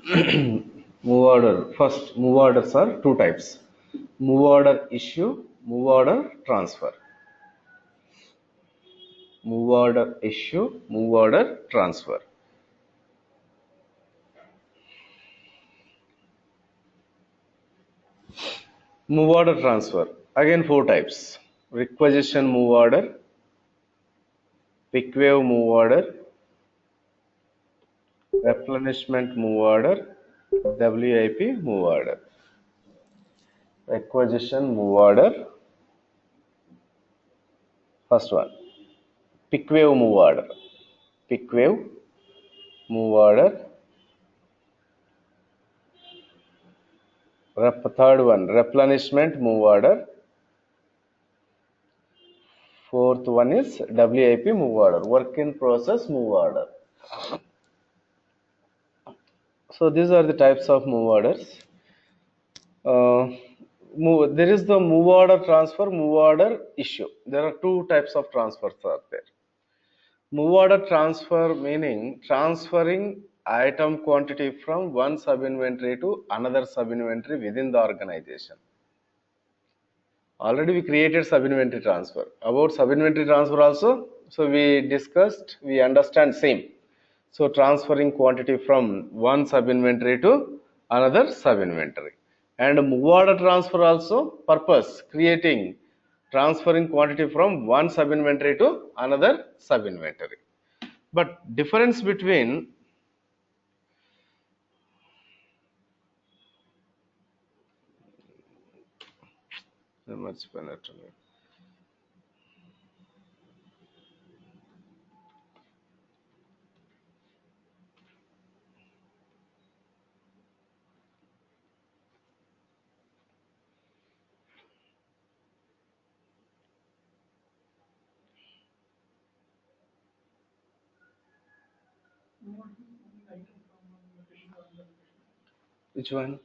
Move order. First, move orders are two types. Move order issue, move order transfer. Move order issue, move order transfer. Move order transfer. Again, four types. Requisition move order, pick wave move order, replenishment move order, WIP move order. Requisition move order. First one. Pick wave move order. Pick wave move order. Third one. Replenishment move order. Fourth one is WIP move order. Work in process move order. So these are the types of move orders. There is the move order transfer, move order issue. There are two types of transfers are there. Move order transfer meaning transferring item quantity from one sub-inventory to another sub-inventory within the organization. Already we created sub-inventory transfer. About sub-inventory transfer also, so we discussed, we understand same. So transferring quantity from one sub-inventory to another sub-inventory. And move order transfer also purpose creating transferring quantity from one sub-inventory to another sub-inventory. But difference between which one?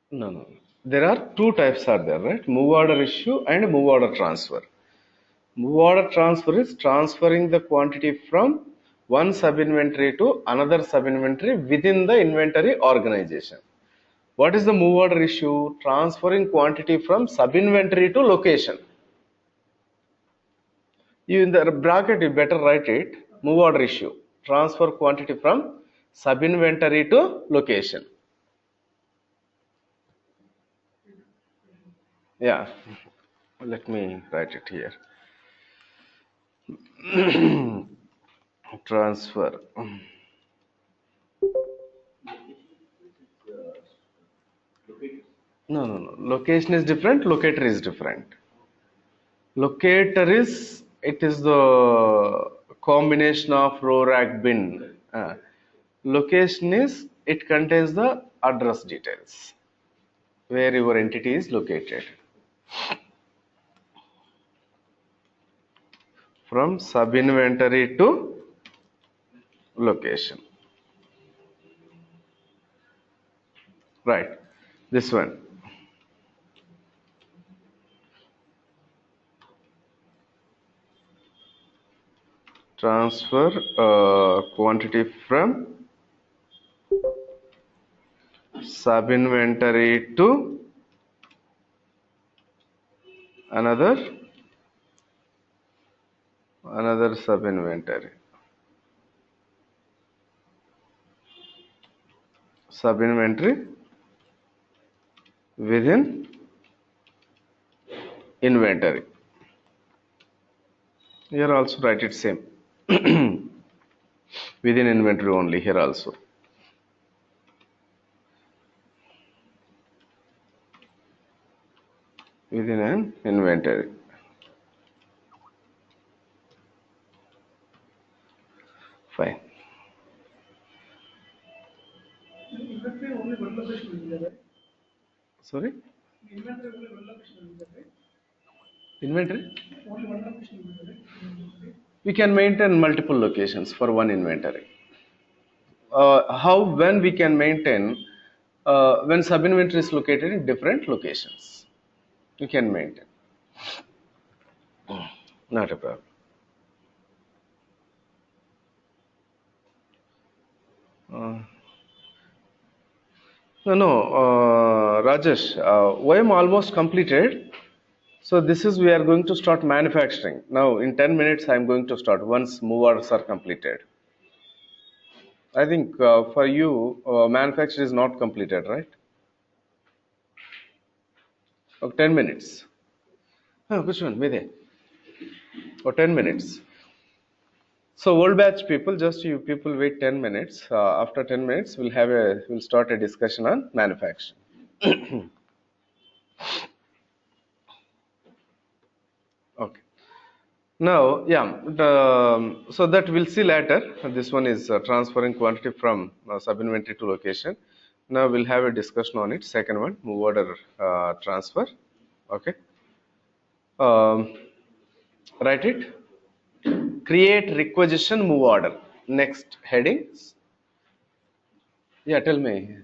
No. There are two types are there, right? Move order issue and move order transfer. Move order transfer is transferring the quantity from one sub-inventory to another sub-inventory within the inventory organization. What is the move order issue? Transferring quantity from sub-inventory to location. You in the bracket, you better write it. Move order issue. Transfer quantity from sub-inventory to location. Yeah. Let me write it here. Transfer. No. Location is different. Locator is different. Locator is, it is the combination of row rack bin. Location is, it contains the address details where your entity is located. From sub inventory to location. Right. This one. Transfer quantity from sub inventory to another sub inventory. Sub inventory within inventory. Here also write it same. Within inventory only here also. Within an inventory. Fine. Inventory only one location will be there, right? Sorry? Inventory only one location will be there, right? Inventory? Only one location will be there, right? Inventory. We can maintain multiple locations for one inventory. When we can maintain when sub inventory is located in different locations, you can maintain. Not a problem. Rajesh, I am almost completed. So this is we are going to start manufacturing. Now in 10 minutes I am going to start once move orders are completed. I think for you manufacture is not completed, right? 10 minutes. Which one? Mede. 10 minutes. So old batch people, just you people wait 10 minutes. After 10 minutes, we'll start a discussion on manufacturing. Okay. Now, yeah, so that we'll see later. This one is transferring quantity from sub-inventory to location. Now we'll have a discussion on it. Second one, move order transfer. Okay. Um, write it. Create requisition move order. Next heading. Yeah, tell me.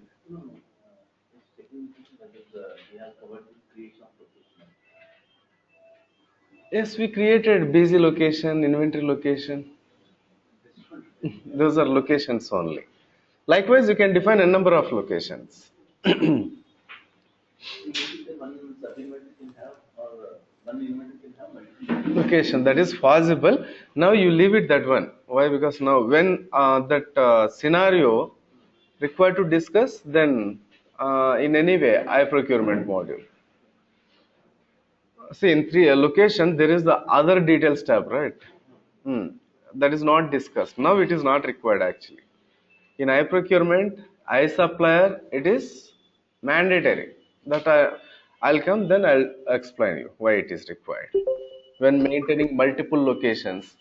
Yes, we created busy location, inventory location. Those are locations only. Likewise, you can define a number of locations. Location that is possible. Now you leave it that one. Why? Because now when that scenario required to discuss, then in any way, I procurement module. See, in three location, there is the other details tab, right? Hmm. That is not discussed. Now it is not required actually. In I procurement, I supplier, it is mandatory. That I'll come, then I'll explain you why it is required. When maintaining multiple locations,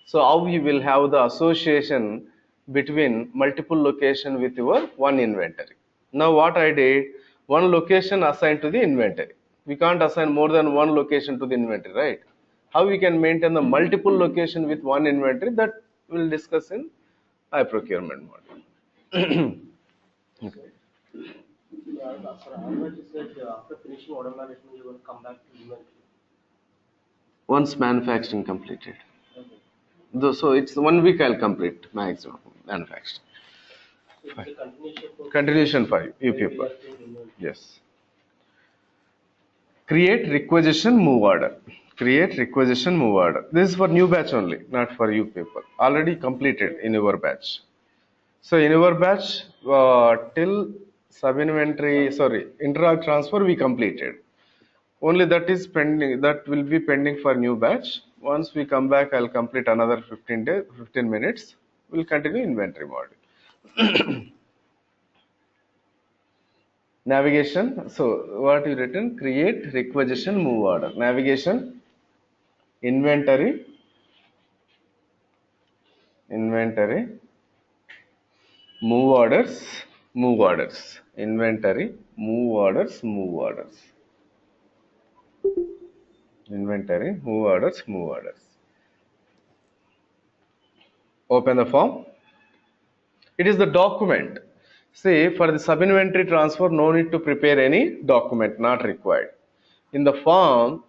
so how you will have the association between multiple location with your one inventory. Now what I did, one location assigned to the inventory. We can't assign more than one location to the inventory, right? How we can maintain the multiple location with one inventory, that we'll discuss in I procurement model. After finishing order management, you will come back to inventory. Once manufacturing completed. So it's 1 week I'll complete maximum manufacturing. Continuation for you people. Yes. Create requisition move order. Create requisition move order. This is for new batch only, not for you people. Already completed in your batch. So in your batch, till sub-inventory, sorry, intra transfer we completed. Only that is pending, that will be pending for new batch. Once we come back, I'll complete another 15 minutes. We'll continue inventory module. Navigation. So what you written? Create requisition move order. Navigation. Inventory. Inventory. Move orders. Move orders. Inventory. Move orders. Move orders. Inventory. Move orders. Move orders. Open the form. It is the document. See, for the sub-inventory transfer, no need to prepare any document, not required. In the form,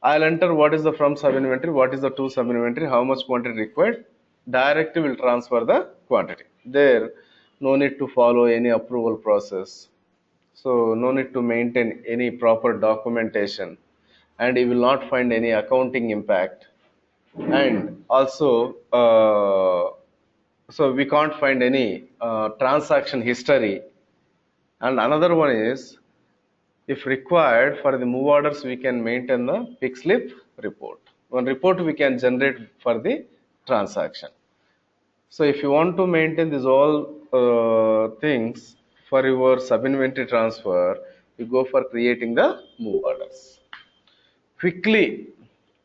I'll enter what is the from sub-inventory, what is the to sub-inventory, how much quantity required. Directly will transfer the quantity. There, no need to follow any approval process. So, no need to maintain any proper documentation. And you will not find any accounting impact. And also, so we can't find any transaction history. And another one is, if required for the move orders, we can maintain the pick slip report. One report we can generate for the transaction. So if you want to maintain these all things for your sub-inventory transfer, you go for creating the move orders. Quickly,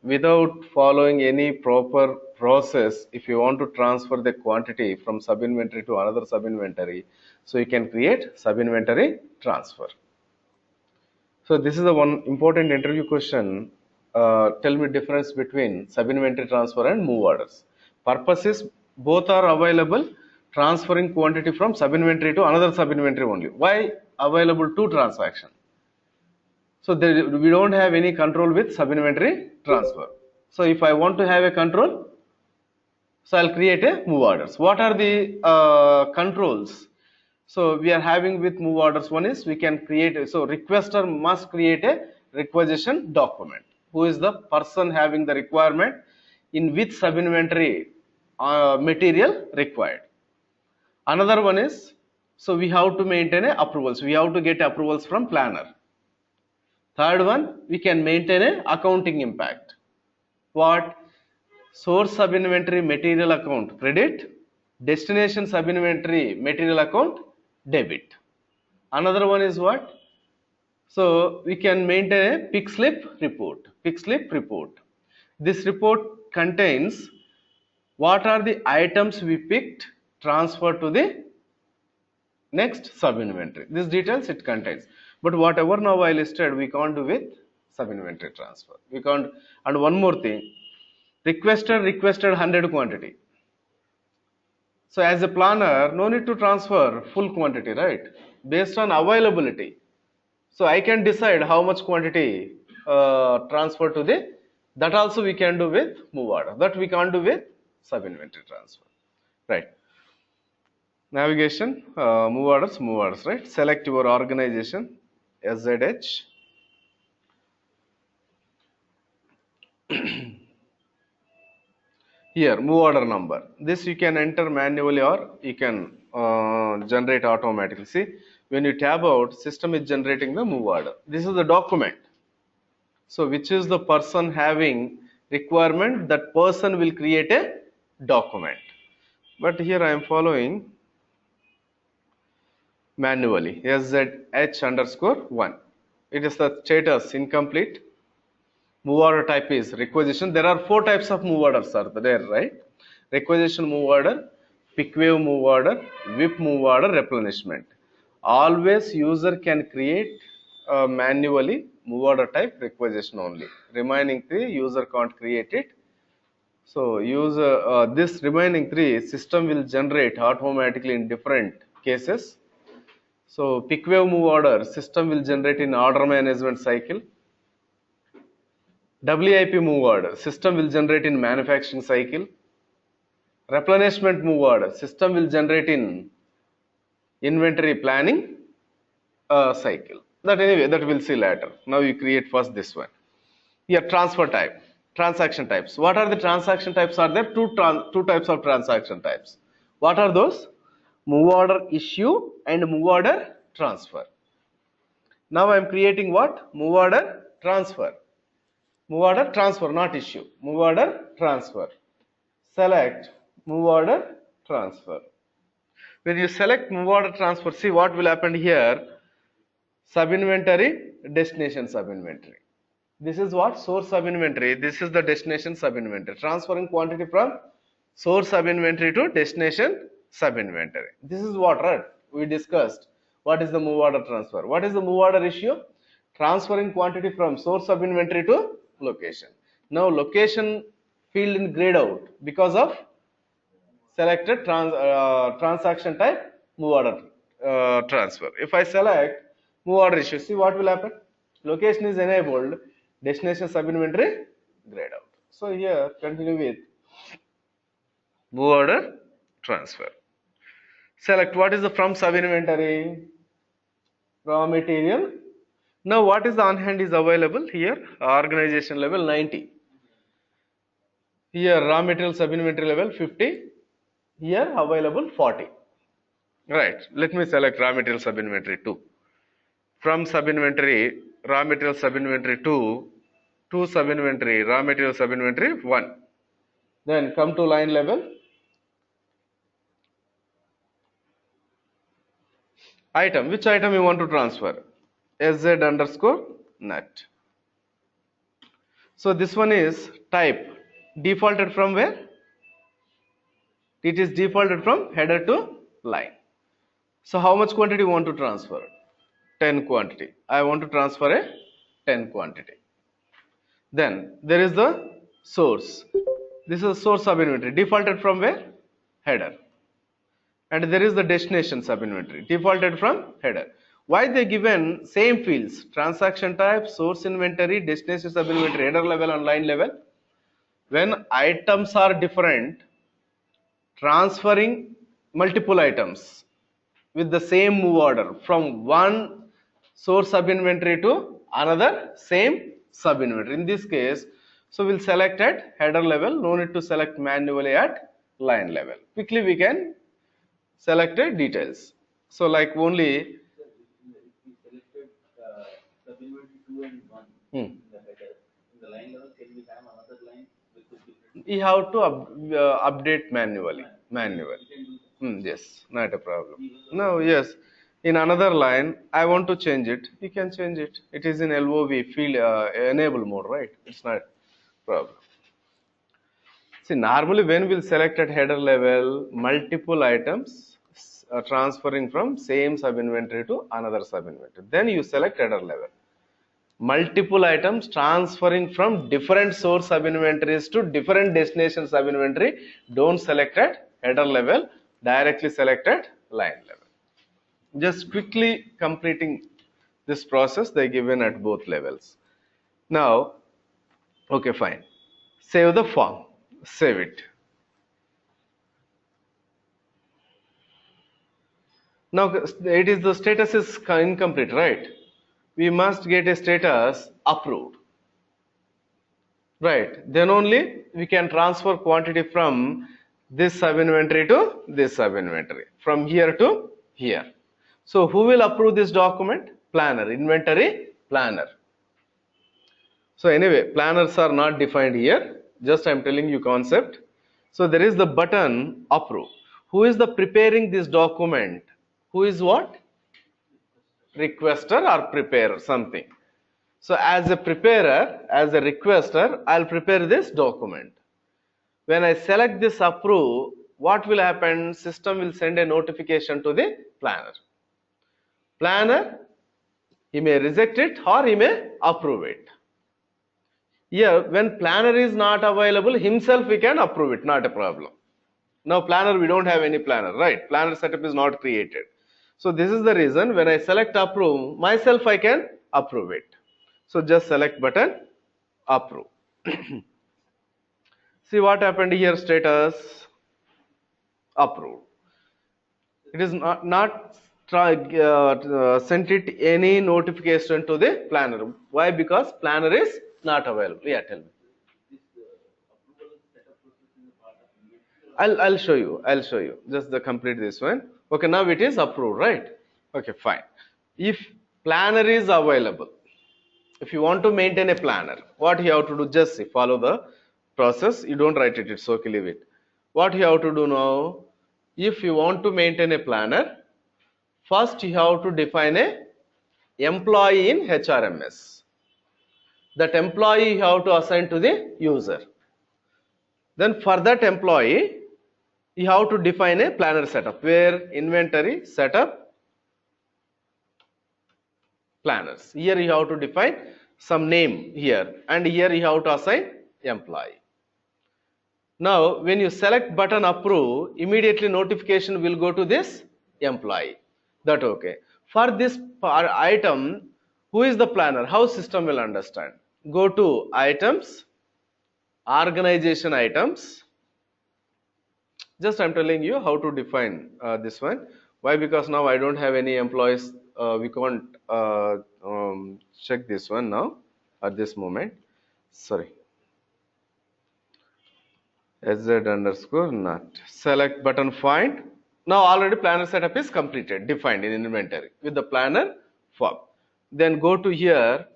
without following any proper process, if you want to transfer the quantity from sub-inventory to another sub-inventory, so you can create sub-inventory transfer. So this is the one important interview question. Tell me difference between sub-inventory transfer and move orders. Purpose is both are available, transferring quantity from sub-inventory to another sub-inventory only. Why available to transaction? So we don't have any control with sub-inventory transfer. So if I want to have a control, so I'll create a move orders. What are the controls? So we are having with move orders. One is we can create, so requester must create a requisition document. Who is the person having the requirement, in which sub-inventory material required. Another one is, so we have to maintain a approvals. We have to get approvals from planner. Third one, we can maintain a accounting impact. What? Source sub-inventory material account credit, destination sub-inventory material account debit. Another one is what? So we can maintain a pick slip report. Pick slip report. This report contains what are the items we picked, transferred to the next sub-inventory. These details it contains. But whatever now I listed, we can't do with sub-inventory transfer. We can't. And one more thing, requested 100 quantity. So as a planner, no need to transfer full quantity, right? Based on availability. So I can decide how much quantity transfer to the, that also we can do with move order. That we can't do with sub-inventory transfer, right? Navigation, move orders, right? Select your organization, SZH. Here, move order number. This you can enter manually or you can generate automatically. See, when you tab out, system is generating the move order. This is the document. So, which is the person having requirement, that person will create a document. But here I am following manually, SZH_1. It is the status incomplete. Move order type is requisition. There are 4 types of move orders are there, right? Requisition move order, pick wave move order, whip move order, replenishment. Always user can create manually move order type requisition only. Remaining 3 user can't create it. So user this remaining 3 system will generate automatically in different cases. So pick wave move order system will generate in order management cycle. WIP move order system will generate in manufacturing cycle. Replenishment move order system will generate in inventory planning cycle. That anyway, that we'll see later. Now you create first this one. Here transfer type, transaction types. What are the transaction types? Are there two types of transaction types? What are those? Move order issue and move order transfer. Now I am creating what? Move order transfer. Move order transfer, not issue. Move order transfer. Select move order transfer. When you select move order transfer, see what will happen here. Sub-inventory, destination sub-inventory. This is what? Source sub-inventory. This is the destination sub-inventory. Transferring quantity from source sub-inventory to destination sub-inventory. This is what, right? We discussed. What is the move order transfer? What is the move order issue? Transferring quantity from source sub-inventory to location. Now location field in grayed out because of selected transaction type move order transfer. If I select move order issue, see what will happen? Location is enabled, destination sub-inventory grayed out. So here continue with move order transfer. Select what is the from sub-inventory, raw material. Now what is the on hand is available here, organization level 90. Here raw material sub-inventory level 50. Here available 40. Right. Let me select raw material sub-inventory 2. From sub-inventory, raw material sub-inventory 2 to sub-inventory, raw material sub-inventory 1. Then come to line level. Item. Which item you want to transfer? SZ_net. So this one is type defaulted from where? It is defaulted from header to line. So how much quantity you want to transfer? 10 quantity. I want to transfer a 10 quantity. Then there is the source. This is source sub-inventory. Defaulted from where? Header. And there is the destination sub-inventory. Defaulted from header. Why they given same fields? Transaction type, source inventory, destination sub-inventory, header level and line level. When items are different, transferring multiple items with the same move order from one source sub inventory to another same sub inventory. In this case, so we'll select at header level, no need to select manually at line level. Quickly we can select details. So like only hmm. You have to update manual. Yes, not a problem. No, yes. In another line, I want to change it. You can change it. It is in LOV field enable mode, right? It's not a problem. See, normally when we'll select at header level, multiple items transferring from same sub inventory to another sub inventory. Then you select header level. Multiple items transferring from different source sub inventories to different destination sub inventory. Don't select at header level, directly select at line level. Just quickly completing this process, they given at both levels. Now, okay, fine. Save the form. Save it. Now, it is the status is incomplete, right? We must get a status approved. Right. Then only we can transfer quantity from this sub inventory to this sub inventory. From here to here. So who will approve this document? Planner, inventory planner. So anyway, planners are not defined here. Just I am telling you concept. So there is the button approve. Who is the preparing this document? Who is what? Requester or preparer, something. So as a preparer, as a requester, I'll prepare this document. When I select this approve, what will happen? System will send a notification to the planner. Planner, he may reject it or he may approve it. Here, when planner is not available, himself we can approve it, not a problem. Now planner, we don't have any planner, right? Planner setup is not created. So this is the reason when I select approve, myself I can approve it. So just select button, approve. See what happened here, status, approved. It is not sent it any notification to the planner. Why? Because planner is not available. Yeah, tell me. I'll show you. I'll show you. Just the complete this one. Okay, now it is approved, right? Okay, fine. If planner is available, if you want to maintain a planner, what you have to do? Just see, follow the process. You don't write it. It's okay. Leave it. What you have to do now? If you want to maintain a planner, first you have to define a employee in HRMS. That employee you have to assign to the user. Then for that employee, you have to define a planner setup where inventory setup planners. Here you have to define some name here, and here you have to assign employee. Now when you select button approve, immediately notification will go to this employee. That okay. For this item, who is the planner? How system will understand? Go to items, organization items. Just I'm telling you how to define this one. Why? Because now I don't have any employees. We can't check this one now at this moment. Sorry. SZ underscore not. Select button find. Now already planner setup is completed, defined in inventory with the planner form. Then go to here,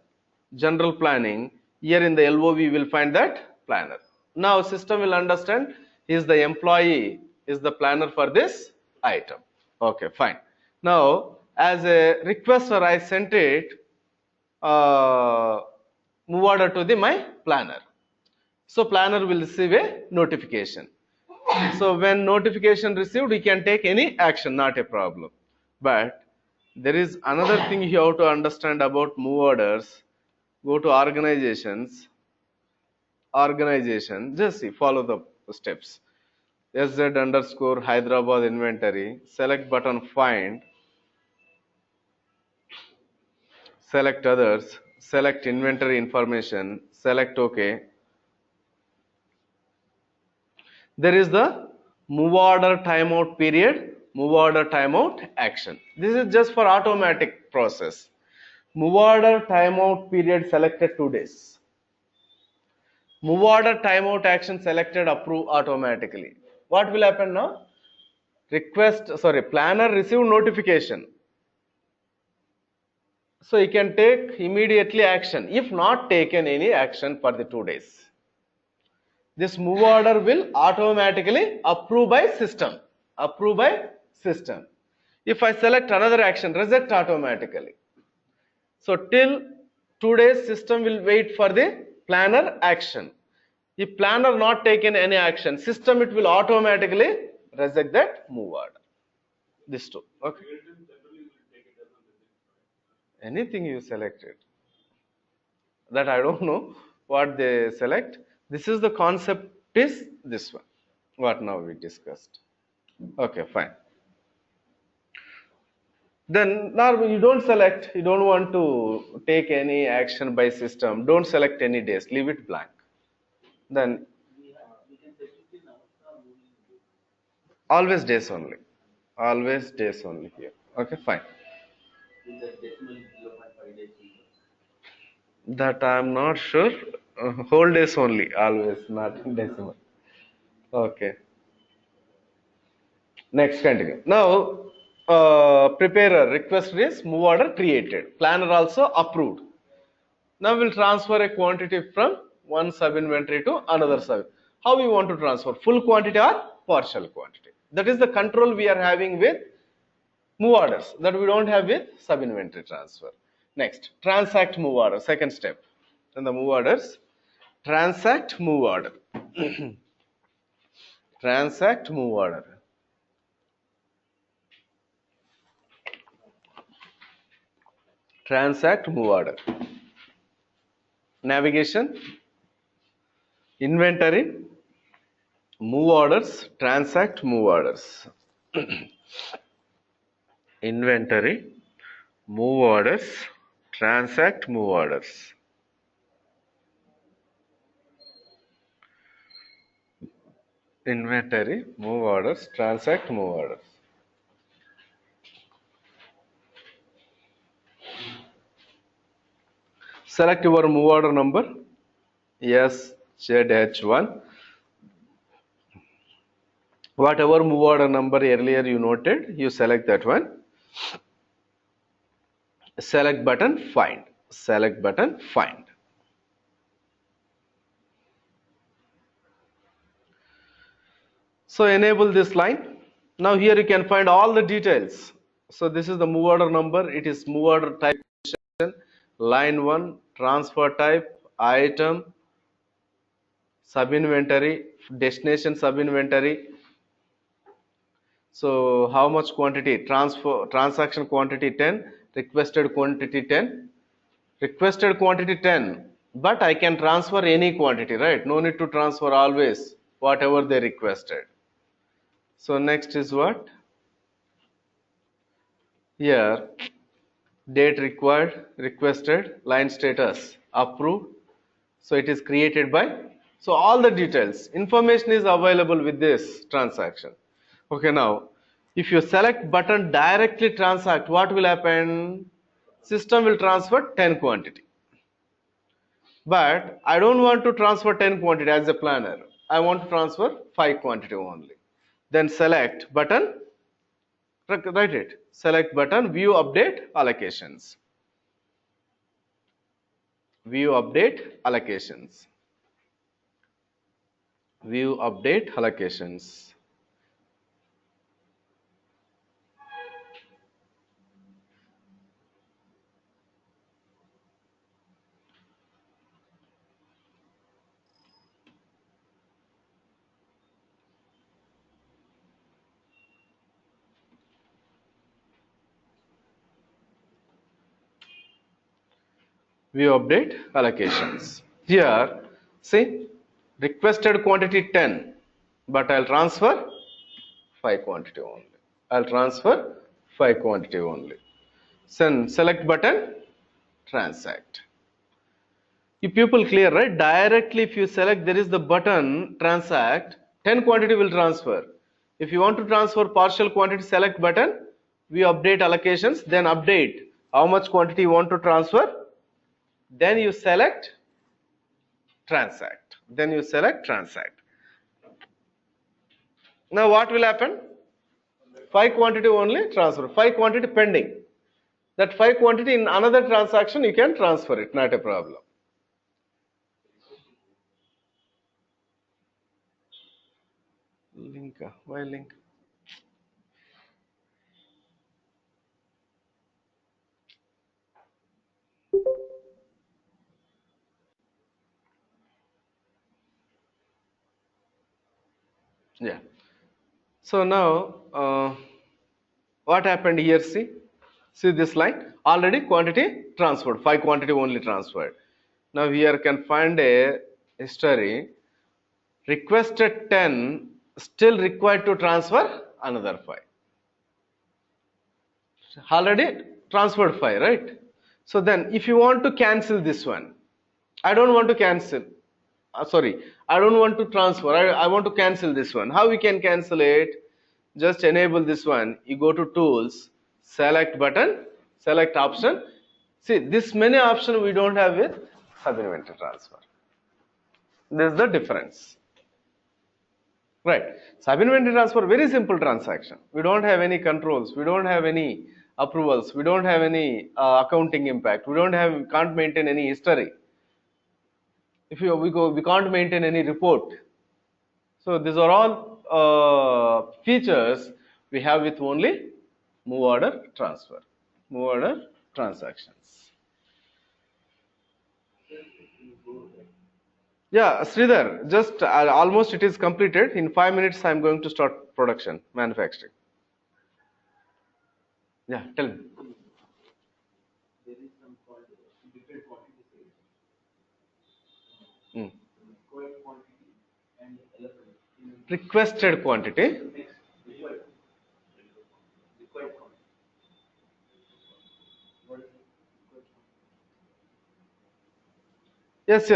general planning. Here in the LOV we will find that planner. Now system will understand is the employee is the planner for this item. Okay, fine. Now as a requester I sent it move order to my planner. So planner will receive a notification. So when notification received, we can take any action, not a problem. But there is another thing you have to understand about move orders. Go to organizations, organization, just see, follow the steps. SZ underscore Hyderabad inventory, select button find, select others, select inventory information, select OK. There is the move order timeout period move order timeout action. This is just for automatic process. Move order timeout period selected 2 days. Move order timeout action selected approve automatically. What will happen now? Planner receive notification. So he can take immediately action if not taken any action for the 2 days. This move order will automatically approve by system. Approve by system. If I select another action, reject automatically. So till 2 days system will wait for the planner action. If planner not taken any action, system it will automatically reject that move order. This two. Okay. Anything you selected. That I don't know what they select. This is the concept is this one. What now we discussed. Okay, fine. Then now you don't select, you don't want to take any action by system. Don't select any days, leave it blank. Then always days only. Always days only here. Okay, fine. That I am not sure. Whole days only, always, not in decimal. Okay. Next, continue. Now, preparer request is move order created. Planner also approved. Now we'll transfer a quantity from one sub inventory to another sub. How we want to transfer? Full quantity or partial quantity? That is the control we are having with move orders that we don't have with sub inventory transfer. Next, transact move order. Second step. In the move orders, transact move order. Transact move order. Transact move order. Navigation, inventory, move orders, transact move orders. Inventory, move orders, transact move orders. Inventory, move orders, transact move orders. Select your move order number. Yes, ZH1. Whatever move order number earlier you noted, you select that one. Select button, find. Select button, find. So enable this line. Now here you can find all the details. So this is the move order number. It is move order type. Line 1, transfer type, item, sub inventory, destination sub inventory. So how much quantity? Transaction quantity 10, requested quantity 10. Requested quantity 10, but I can transfer any quantity, right? No need to transfer always whatever they requested. So next is what? Here, date required, requested, line status, approved. So it is created by, so all the details, information is available with this transaction. Okay, now, if you select button directly transact, what will happen? System will transfer 10 quantity. But I don't want to transfer 10 quantity as a planner. I want to transfer 5 quantity only. Then select button, write it. Select button, view update allocations. View update allocations. View update allocations. View update allocations. Here, see, requested quantity 10, but I'll transfer 5 quantity only. I'll transfer 5 quantity only. Then select button, transact. You people clear, right? Directly if you select, there is the button transact, 10 quantity will transfer. If you want to transfer partial quantity, select button, we update allocations, then update how much quantity you want to transfer, then you select transact, then you select transact. Now what will happen? 5 quantity only transfer, 5 quantity pending. That 5 quantity in another transaction you can transfer it, not a problem. Link, why link? Yeah. So now what happened here? See this line, already quantity transferred, 5 quantity only transferred. Now here can find a history, requested 10, still required to transfer another 5. Already transferred 5, right? So then if you want to cancel this one, I don't want to cancel, sorry, I don't want to transfer, I want to cancel this one. How we can cancel it? Just enable this one, you go to tools, select button, select option. See, this many option we don't have with sub inventory transfer. This is the difference, right? Sub inventory transfer, very simple transaction. We don't have any controls, we don't have any approvals, we don't have any accounting impact, we can't maintain any history. If we can't maintain any report. So these are all features we have with only move order transfer, move order transactions. Yeah, Sridhar, just almost it is completed. In 5 minutes, I am going to start production, manufacturing. Yeah, tell me. There is some called different quantity sales. Mm. Required quantity and allowable. Requested quantity. Next, required. Required quantity. What is it? Required quantity. Yes.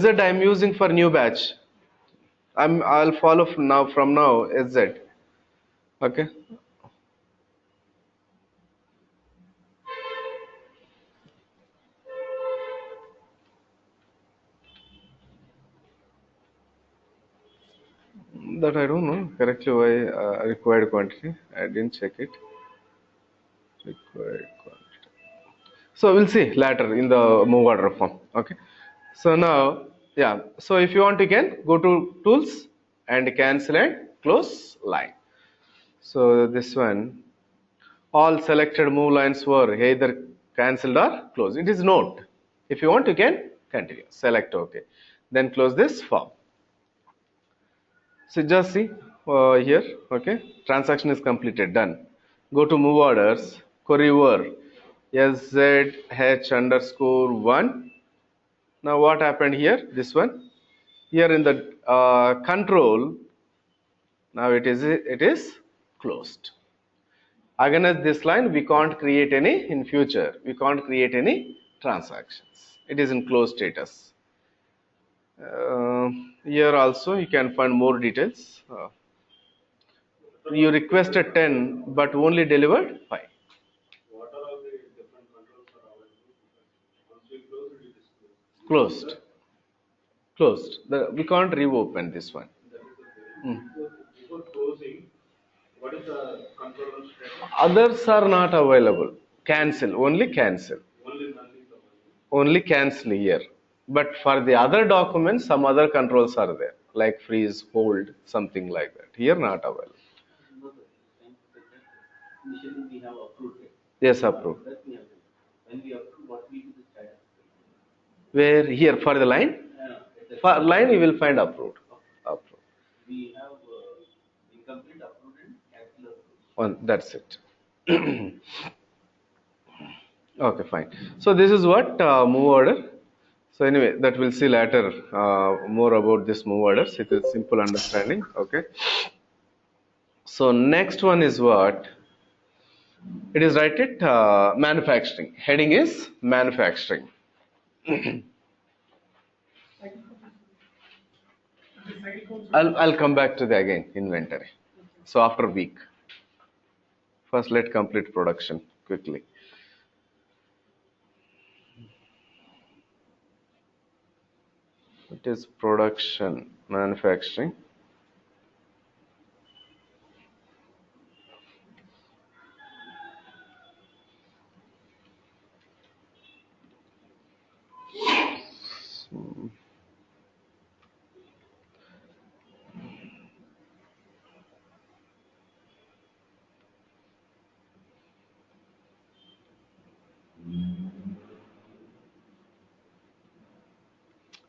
SZ I am using for new batch. I'll follow from now SZ. Okay. That I don't know correctly why required quantity. I didn't check it. Required quantity. So we'll see later in the move order form. Okay. So now, yeah. So if you want, you can go to tools and cancel and close line. So this one, all selected move lines were either cancelled or closed. It is note. If you want, you can continue. Select OK. Then close this form. So just see here, okay, transaction is completed, done. Go to move orders, query over SZH_1. Now what happened here? This one. Here in the control, now it is closed. Against this line, we can't create any in future. We can't create any transactions. It is in closed status. Here also you can find more details. You requested 10 but only delivered 5. What are all the different controls are available? Once we close it, it is Closed. We can't reopen this one. That is the thing. Before closing, what is the control status? Others are not available. Cancel, only cancel. Only none is available. Only cancel here. But for the other documents, some other controls are there, like freeze, hold, something like that. Here, not available. No, sir. Initially, we have approved it. Yes, approved. That we have done. When we approve, what will be the status? Where here for the line? For line, you will find approved. Approved. We have incomplete approved and cancel approved. That's it. Okay, fine. So this is what move order. So anyway, that we'll see later more about this move orders. It is simple understanding. Okay. So next one is what? It is right at manufacturing. Heading is manufacturing. I'll come back to the again inventory. So after a week, first let complete production quickly. It is production, manufacturing.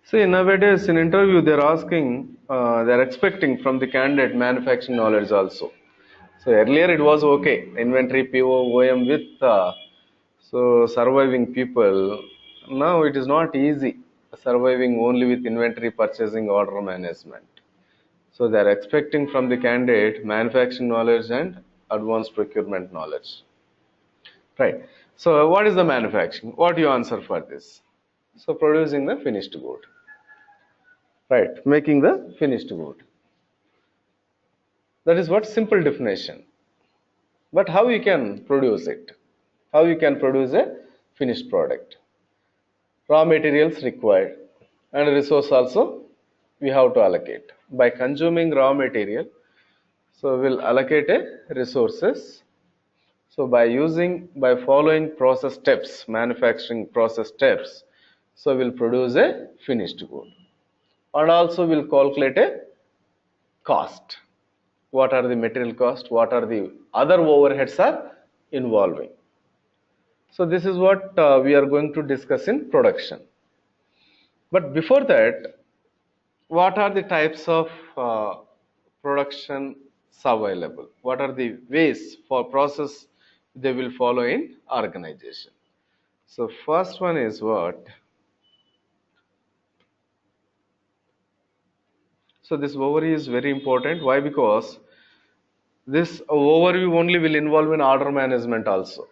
See, nowadays in interview they're asking, they're expecting from the candidate manufacturing knowledge also. So earlier it was okay, inventory, PO, OM with surviving people. Now it is not easy surviving only with inventory, purchasing, order management. So they are expecting from the candidate manufacturing knowledge and advanced procurement knowledge. Right. So what is the manufacturing? What do you answer for this? So producing the finished good. Right. Making the finished good. That is what simple definition. But how you can produce it? How you can produce a finished product? Raw materials required and resource also we have to allocate. By consuming raw material, so we'll allocate a resources. So by following process steps, manufacturing process steps, so we'll produce a finished good. And also we'll calculate a cost. What are the material cost? What are the other overheads are involving? So this is what we are going to discuss in production. But before that, what are the types of production available? What are the ways for process they will follow in organization? So first one is what? So this overview is very important. Why? Because this overview only will involve in order management also.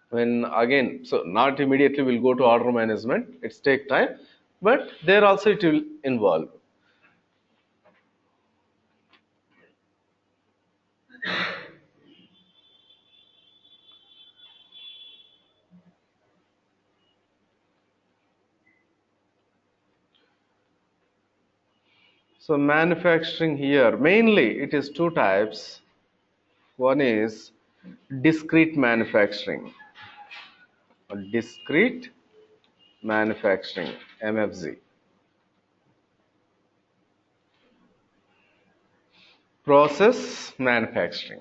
When again, so not immediately we'll go to order management. It's take time, but there also it will involve. So manufacturing here, mainly it is two types. One is discrete manufacturing. Discrete manufacturing, MFG. Process manufacturing.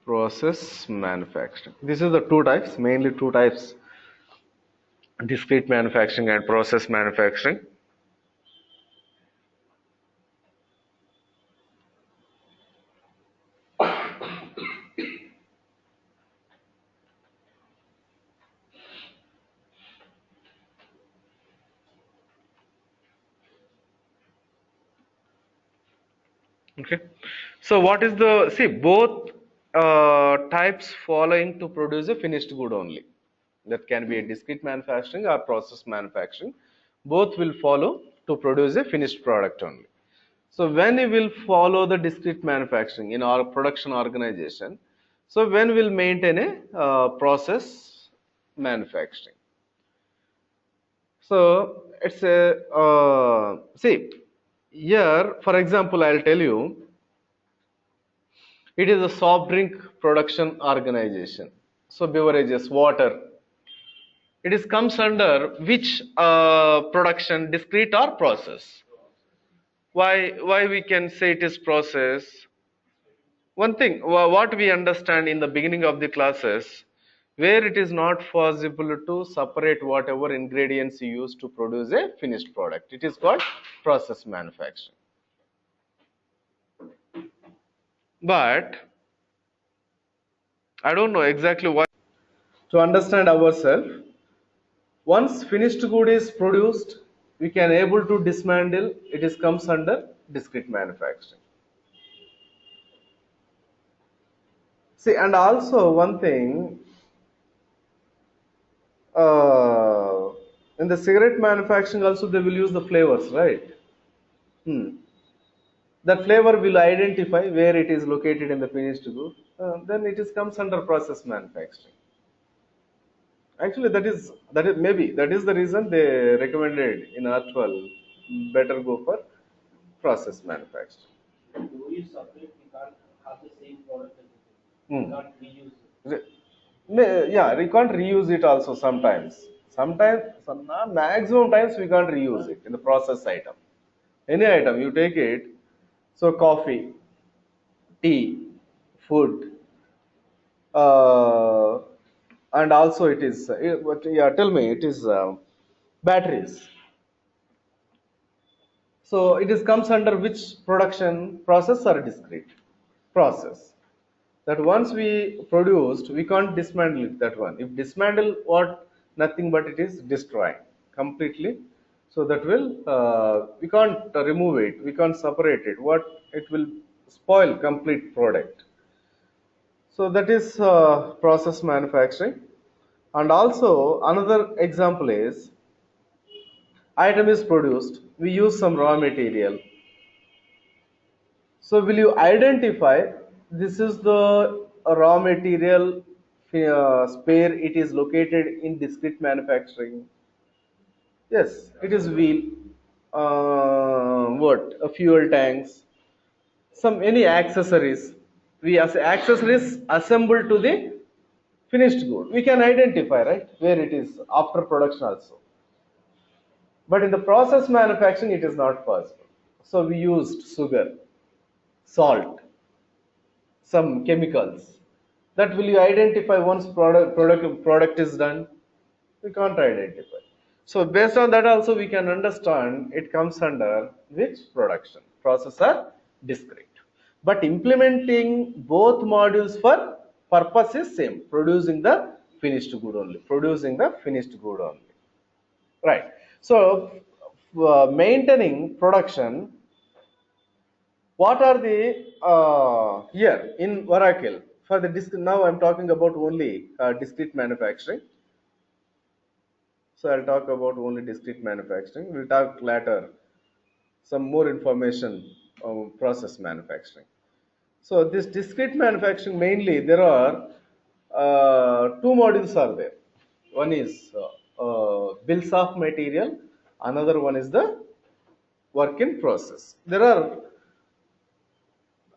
Process manufacturing. This is the two types, mainly two types. Discrete manufacturing and process manufacturing. Okay. So what is the, see, both types following to produce a finished good only. That can be a discrete manufacturing or process manufacturing. Both will follow to produce a finished product only. So when we will follow the discrete manufacturing in our production organization, so when we'll maintain a process manufacturing. So it's a, see, here, for example, I'll tell you, it is a soft drink production organization. So beverages, water. It is comes under which production, discrete or process? Why we can say it is process? One thing, what we understand in the beginning of the classes, where it is not possible to separate whatever ingredients you use to produce a finished product. It is called process manufacturing. But I don't know exactly why. To understand ourselves, once finished good is produced, we can able to dismantle. It is comes under discrete manufacturing. See, and also one thing, uh, in the cigarette manufacturing also they will use the flavors, right? That flavor will identify where it is located in the finished good. Then it is comes under process manufacturing. Actually, that is maybe that is the reason they recommended in R12 better go for process manufacturing. Do you separate? We can't have the same product as it is. We Hmm. can't reuse it. Yeah, we can't reuse it also sometimes. Sometimes, maximum times we can't reuse it in the process item. Any item you take it, so coffee, tea, food, uh, and also it is. Yeah, tell me, it is batteries. So it is comes under which production process or discrete process? That once we produced, we can't dismantle it, that one. If dismantle what, nothing but it is destroying completely. So that will, we can't remove it, we can't separate it. What, it will spoil complete product. So that is process manufacturing. And also another example is item is produced, we use some raw material. So will you identify this is the raw material spare it is located in discrete manufacturing? Yes, it is wheel, what, a fuel tanks, some any accessories. We as accessories assembled to the finished good. We can identify, right, where it is after production also. But in the process manufacturing, it is not possible. So we used sugar, salt, some chemicals. That will you identify once product is done? We can't identify. So based on that also we can understand it comes under which production process or discrete. But implementing both modules for purpose is same, producing the finished good only, producing the finished good only. Right. So maintaining production, what are the here in Oracle for the now I'm talking about only discrete manufacturing. So I'll talk about only discrete manufacturing. We'll talk later some more information on process manufacturing. So this discrete manufacturing mainly there are two modules are there. One is bills of material, another one is the work in process. There are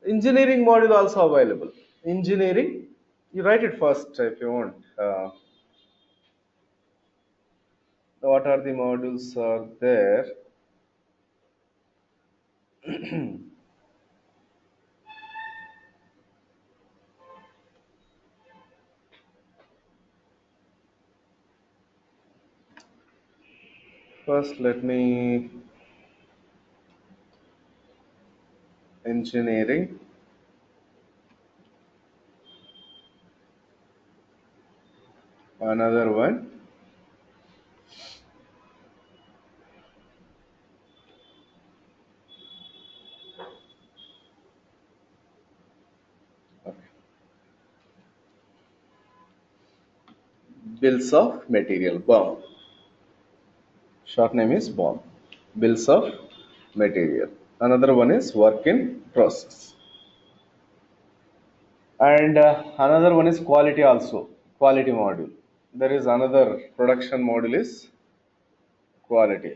engineering module also available. Engineering, you write it first if you want. What are the modules are there? First, let me engineering. Another one. Okay. Bills of material. BOM. Short name is BOM. Bills of material. Another one is work in process. And another one is quality also. Quality module. There is another production module is quality.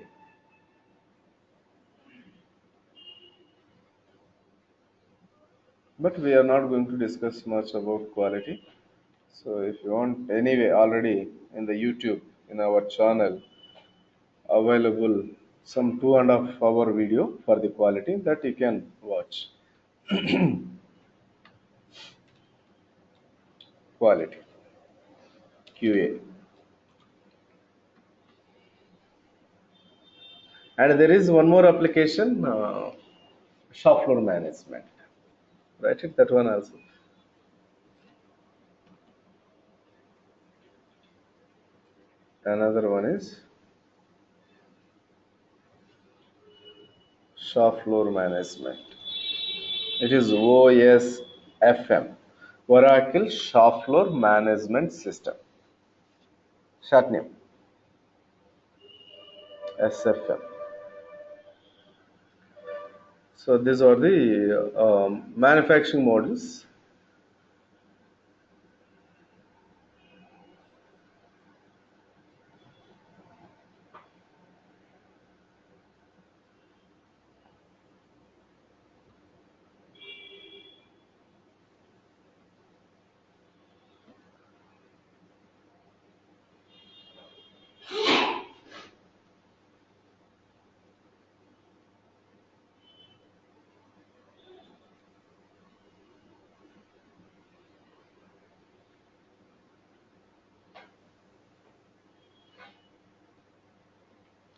But we are not going to discuss much about quality. So if you want, anyway, already in the YouTube in our channel available some 2.5 hour video for the quality that you can watch. Quality QA, and there is one more application, shop floor management. Write it that one also. Another one is shop floor management. It is OSFM, Oracle Shop Floor Management System. short name, SFM. So these are the manufacturing models.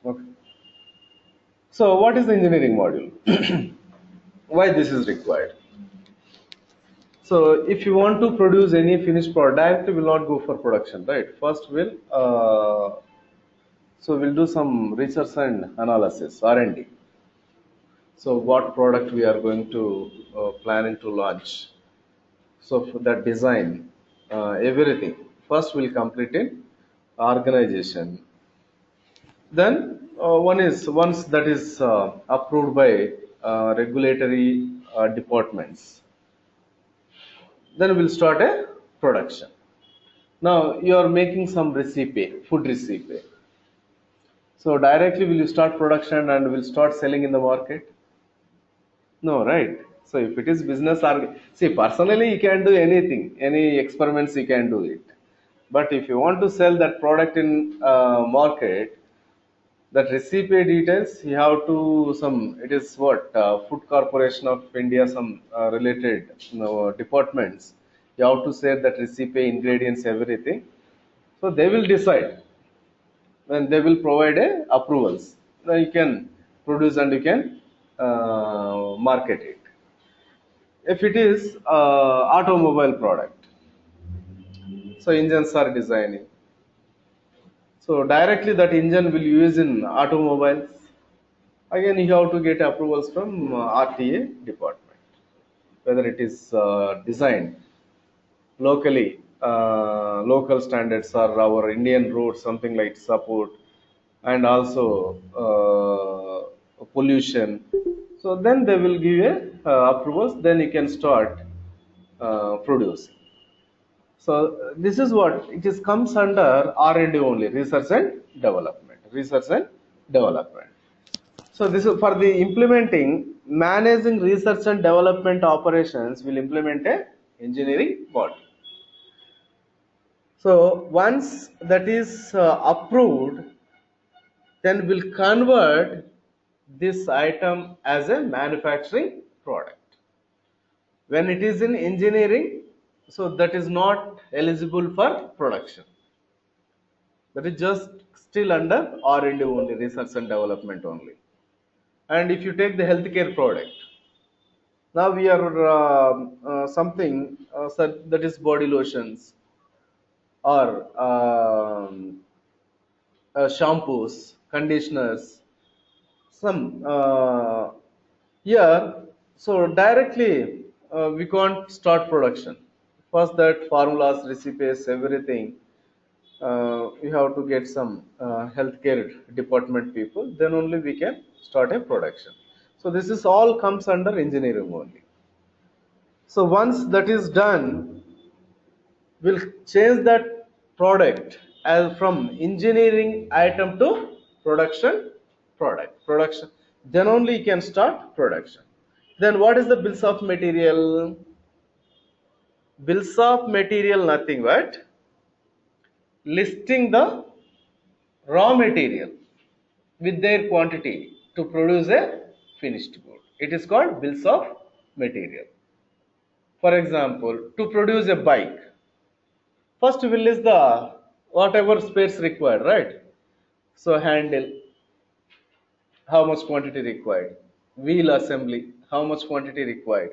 Okay. So what is the engineering module? Why this is required? So if you want to produce any finished product, we will not go for production, right? First we'll do some research and analysis, R&D. So what product we are going to planning to launch. So for that design, everything. First we'll complete in organization. Then once that is approved by regulatory departments, then we'll start a production. Now you are making some recipe, food recipe. So directly will you start production and will start selling in the market? No, right? So if it is business, see, personally you can do anything, any experiments you can do it. But if you want to sell that product in market, that recipe details you have to some. It is what Food Corporation of India, some related departments. You have to say that recipe, ingredients, everything. So they will decide when they will provide a approvals. Then you can produce and you can market it. If it is automobile product, so engines are designing. So directly that engine will use in automobiles. Again, you have to get approvals from RTA department, whether it is designed locally, local standards or our Indian roads, something like support, and also pollution. So then they will give a approvals. Then you can start producing. So this is what it is comes under R&D only, research and development. Research and development. So this is for the implementing, managing research and development operations will implement a engineering model. So once that is approved, then we'll convert this item as a manufacturing product. When it is in engineering, so that is not eligible for production. That is just still under R&D only, research and development only. And if you take the healthcare product, now we are something that is body lotions or shampoos, conditioners, some here. So directly we can't start production. First that formulas, recipes, everything. We have to get some healthcare department people. Then only we can start a production. So this is all comes under engineering only. So once that is done, we'll change that product as from engineering item to production product. Production. Then only you can start production. Then what is the bills of material? Bills of material nothing but listing the raw material with their quantity to produce a finished good. It is called bills of material. For example, to produce a bike, first we will list the whatever space required, right? So handle, how much quantity required, wheel assembly, how much quantity required,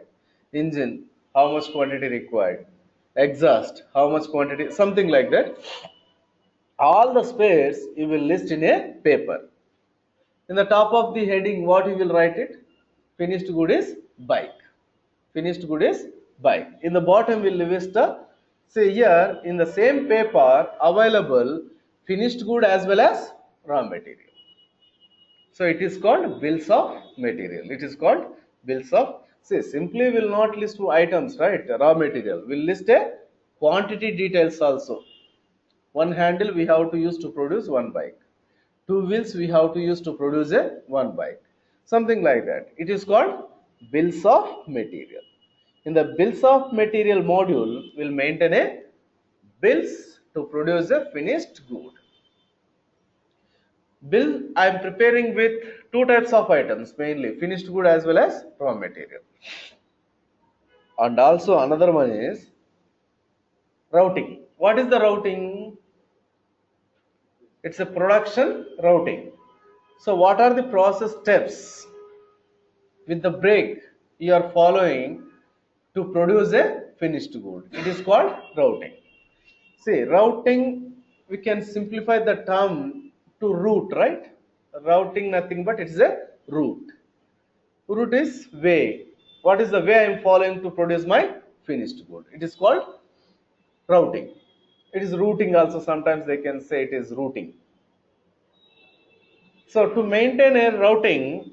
engine, how much quantity required, exhaust, how much quantity, something like that. All the spares you will list in a paper. In the top of the heading, what you will write it? Finished good is bike. Finished good is bike. In the bottom will list the, say here in the same paper available finished good as well as raw material. So it is called bills of material. It is called bills of. See, simply will not list items, right? Raw material. We'll list a quantity details also. One handle we have to use to produce one bike. Two wheels we have to use to produce a one bike. Something like that. It is called bills of material. In the bills of material module, we'll maintain a bills to produce a finished good. Bill I am preparing with two types of items, mainly finished good as well as raw material. And also another one is routing. What is the routing? It's a production routing. So what are the process steps with the break you are following to produce a finished good? It is called routing. See, routing, we can simplify the term to route, right? Routing nothing but it's a route. Route is way. What is the way I am following to produce my finished good? It is called routing. It is routing also. Sometimes they can say it is routing. So to maintain a routing,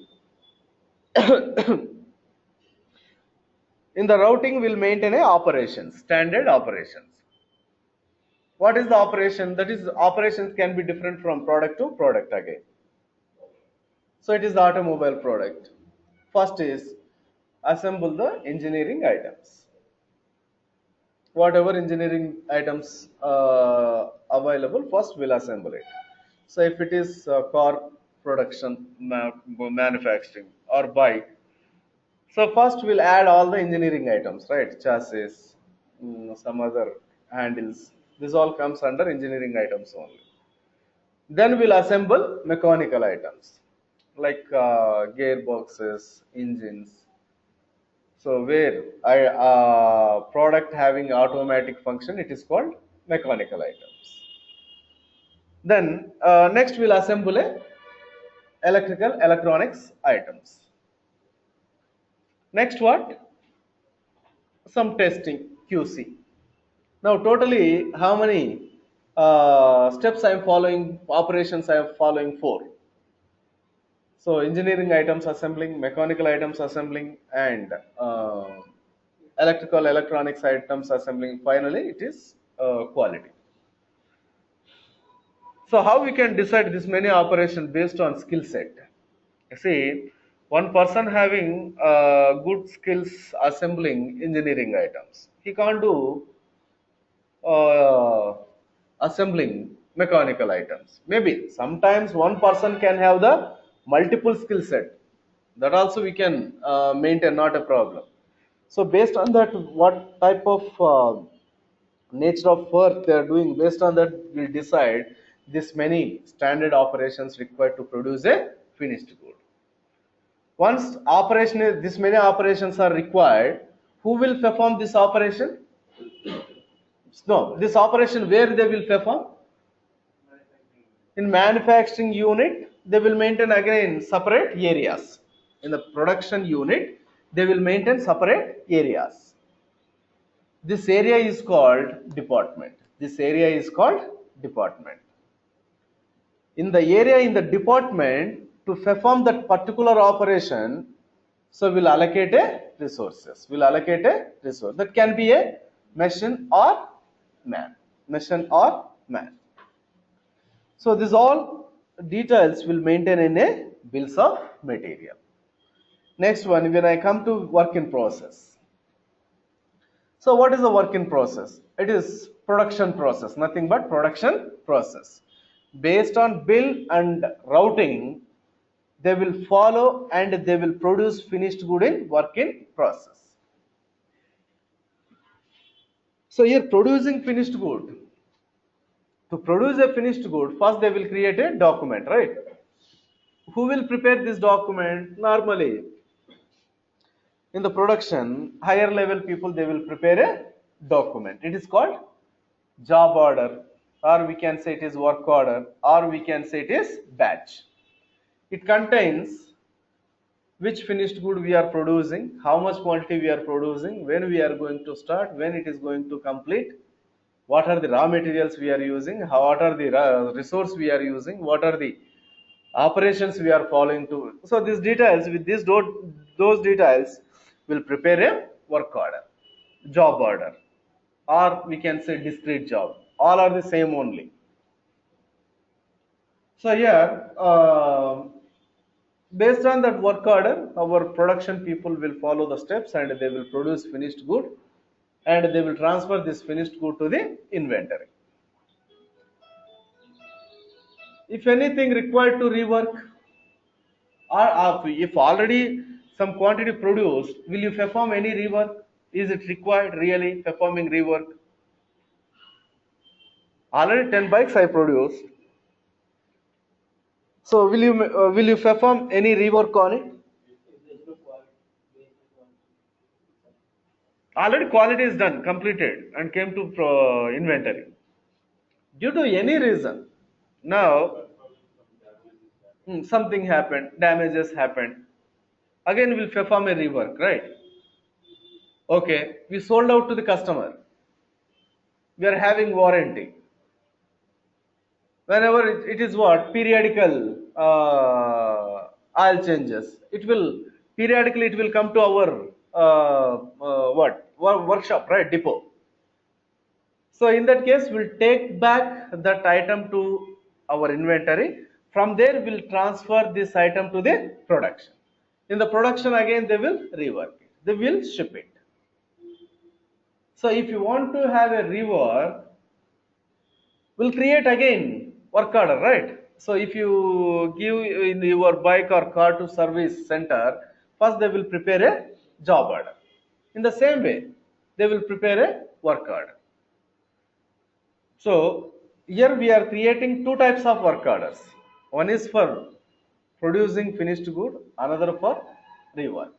in the routing we'll maintain a operations, standard operations. What is the operation? That is, operations can be different from product to product again. So it is the automobile product. First is assemble the engineering items. Whatever engineering items available, first we'll assemble it. So if it is car production, manufacturing or bike, so first we'll add all the engineering items, right? Chassis, some other handles. This all comes under engineering items only. Then we'll assemble mechanical items like gearboxes, engines. So where I product having automatic function, it is called mechanical items. Then next we'll assemble a electrical electronics items. Next what? Some testing QC. Now totally how many steps I am following? Operations I am following four. So engineering items assembling, mechanical items assembling, and electrical electronics items assembling. Finally, it is quality. So how we can decide this many operations based on skill set? See, one person having good skills assembling engineering items, he can't do uh, assembling mechanical items. Maybe sometimes one person can have the multiple skill set. That also we can maintain, not a problem. So based on that, what type of nature of work they are doing, based on that we'll decide this many standard operations required to produce a finished good. Once this many operations are required, who will perform this operation? No, this operation where they will perform? In manufacturing unit, they will maintain again separate areas. In the production unit, they will maintain separate areas. This area is called department. This area is called department. In the area in the department, to perform that particular operation, so we'll allocate a resources. We'll allocate a resource. That can be a machine or man. Machine or man. So this all details will maintain in a bills of material. Next one, when I come to work in process. So what is the work in process? It is production process, nothing but production process. Based on bill and routing, they will follow and they will produce finished good in work in process. So here producing finished good. To produce a finished good, first they will create a document, right? Who will prepare this document? Normally, in the production, higher level people, they will prepare a document. It is called job order, or we can say it is work order, or we can say it is batch. It contains which finished good we are producing, how much quantity we are producing, when we are going to start, when it is going to complete. what are the raw materials we are using, what are the resource we are using, what are the operations we are following to. So these details, with those details, will prepare a work order, job order, or we can say discrete job. All are the same only. So here, based on that work order, our production people will follow the steps and they will produce finished good, and they will transfer this finished good to the inventory. If anything required to rework, or if already some quantity produced, will you perform any rework? Is it required really performing rework? Already 10 bikes I produced. So will you perform any rework on it? Already quality is done, completed, and came to inventory. Due to any reason, now something happened, damages happened. Again, we'll perform a rework, right? Okay, we sold out to the customer. We are having warranty. Whenever it is what periodical oil changes, it will periodically it will come to our workshop, right, depot. So in that case, we'll take back that item to our inventory. From there, we'll transfer this item to the production. In the production, again, they will rework it. They will ship it. So if you want to have a rework, we'll create again work order, right? So if you give in your bike or car to service center, first they will prepare a job order. In the same way, they will prepare a work order. So here we are creating two types of work orders. One is for producing finished good, another for rework.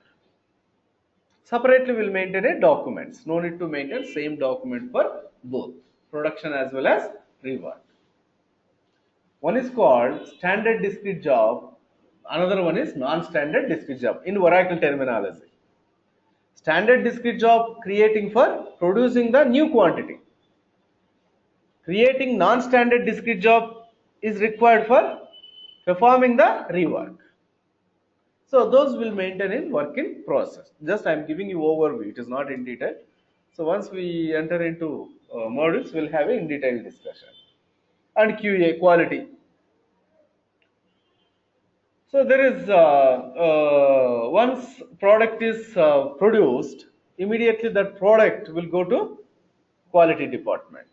Separately we'll maintain a documents. No need to maintain same document for both production as well as rework. One is called standard discrete job, another one is non-standard discrete job in Oracle terminology. Standard discrete job creating for producing the new quantity. Creating non-standard discrete job is required for performing the rework. So those will maintain in work in process. Just I am giving you overview. It is not in detail. So once we enter into modules, we'll have a in detail discussion. And QA, quality. So there is once product is produced, immediately that product will go to quality department.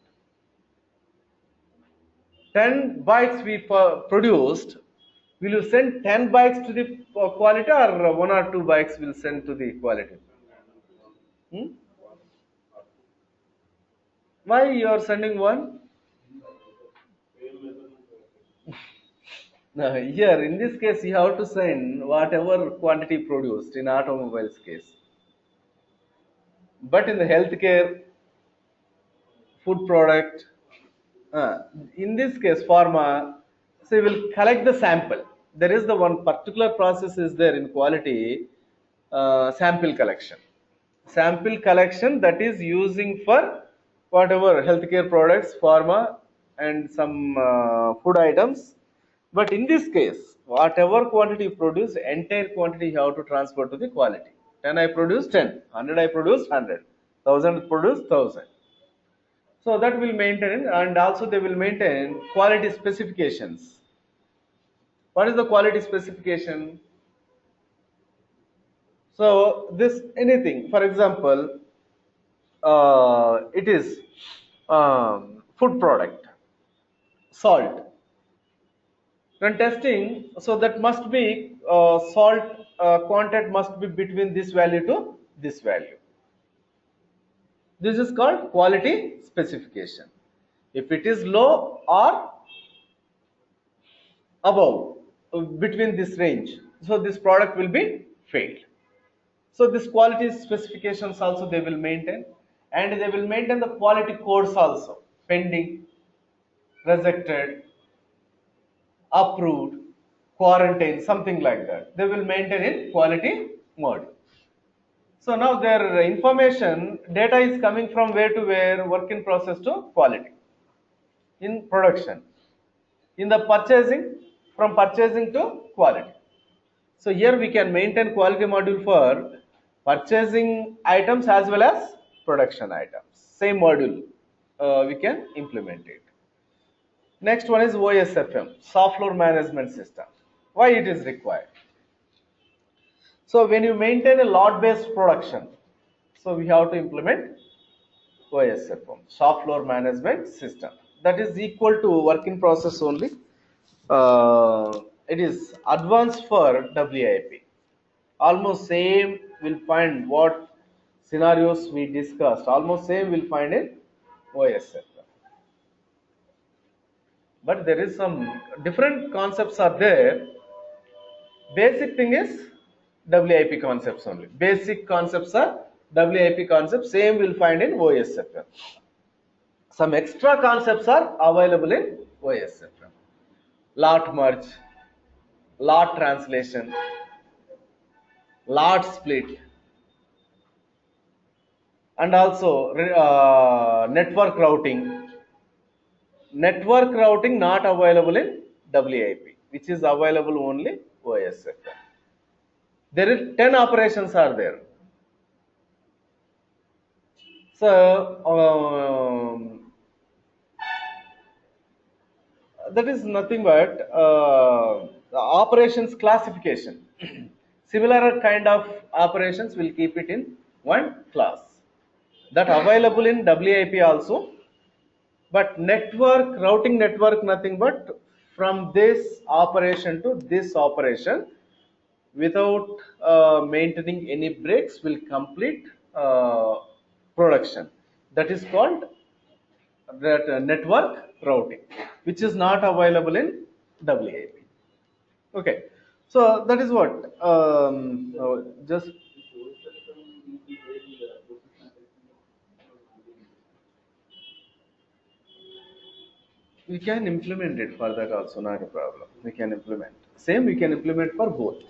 10 bikes we produced, will you send 10 bikes to the quality, or one or two bikes will send to the quality? Hmm? Why you are sending one? Now here in this case you have to send whatever quantity produced in automobiles case. But in the healthcare, food product, uh, in this case pharma, so you will collect the sample. There is the one particular process is there in quality, sample collection. Sample collection that is using for whatever healthcare products, pharma, and some food items. But in this case, whatever quantity produced, entire quantity you have to transfer to the quality. 10 I produce 10, 100 I produce 100, 1000 produce 1000. So that will maintain, and also they will maintain quality specifications. What is the quality specification? So this anything, for example, it is food product, salt. When testing, so that must be salt content must be between this value to this value. This is called quality specification. If it is low or above, between this range, so this product will be failed. So this quality specifications also they will maintain, and they will maintain the quality codes also, pending, rejected, approved, quarantine, something like that. They will maintain in quality mode. So now their information data is coming from where to where, work in process to quality, in production, in the purchasing, from purchasing to quality. So here we can maintain quality module for purchasing items as well as production items. Same module, we can implement it. Next one is OSFM, software management system. Why it is required? So when you maintain a lot-based production, so we have to implement OSFM, software management system. That is equal to work in process only. It is advanced for WIP. Almost same will find what scenarios we discussed. Almost same will find in OSFM. But there is some different concepts are there. Basic thing is WIP concepts only. Basic concepts are WIP concepts. Same will find in OSFM. Some extra concepts are available in OSFM. Lot merge, lot translation, lot split, and also network routing. Network routing not available in WIP, which is available only OSFM. There is 10 operations are there. So that is nothing but the operations classification. Similar kind of operations will keep it in one class. That available in WIP also. But network, routing network, nothing but from this operation to this operation without maintaining any breaks will complete production. That is called that network routing, which is not available in WIP. Okay, so that is what just we can implement it for that also, not a problem. We can implement. Same we can implement for both.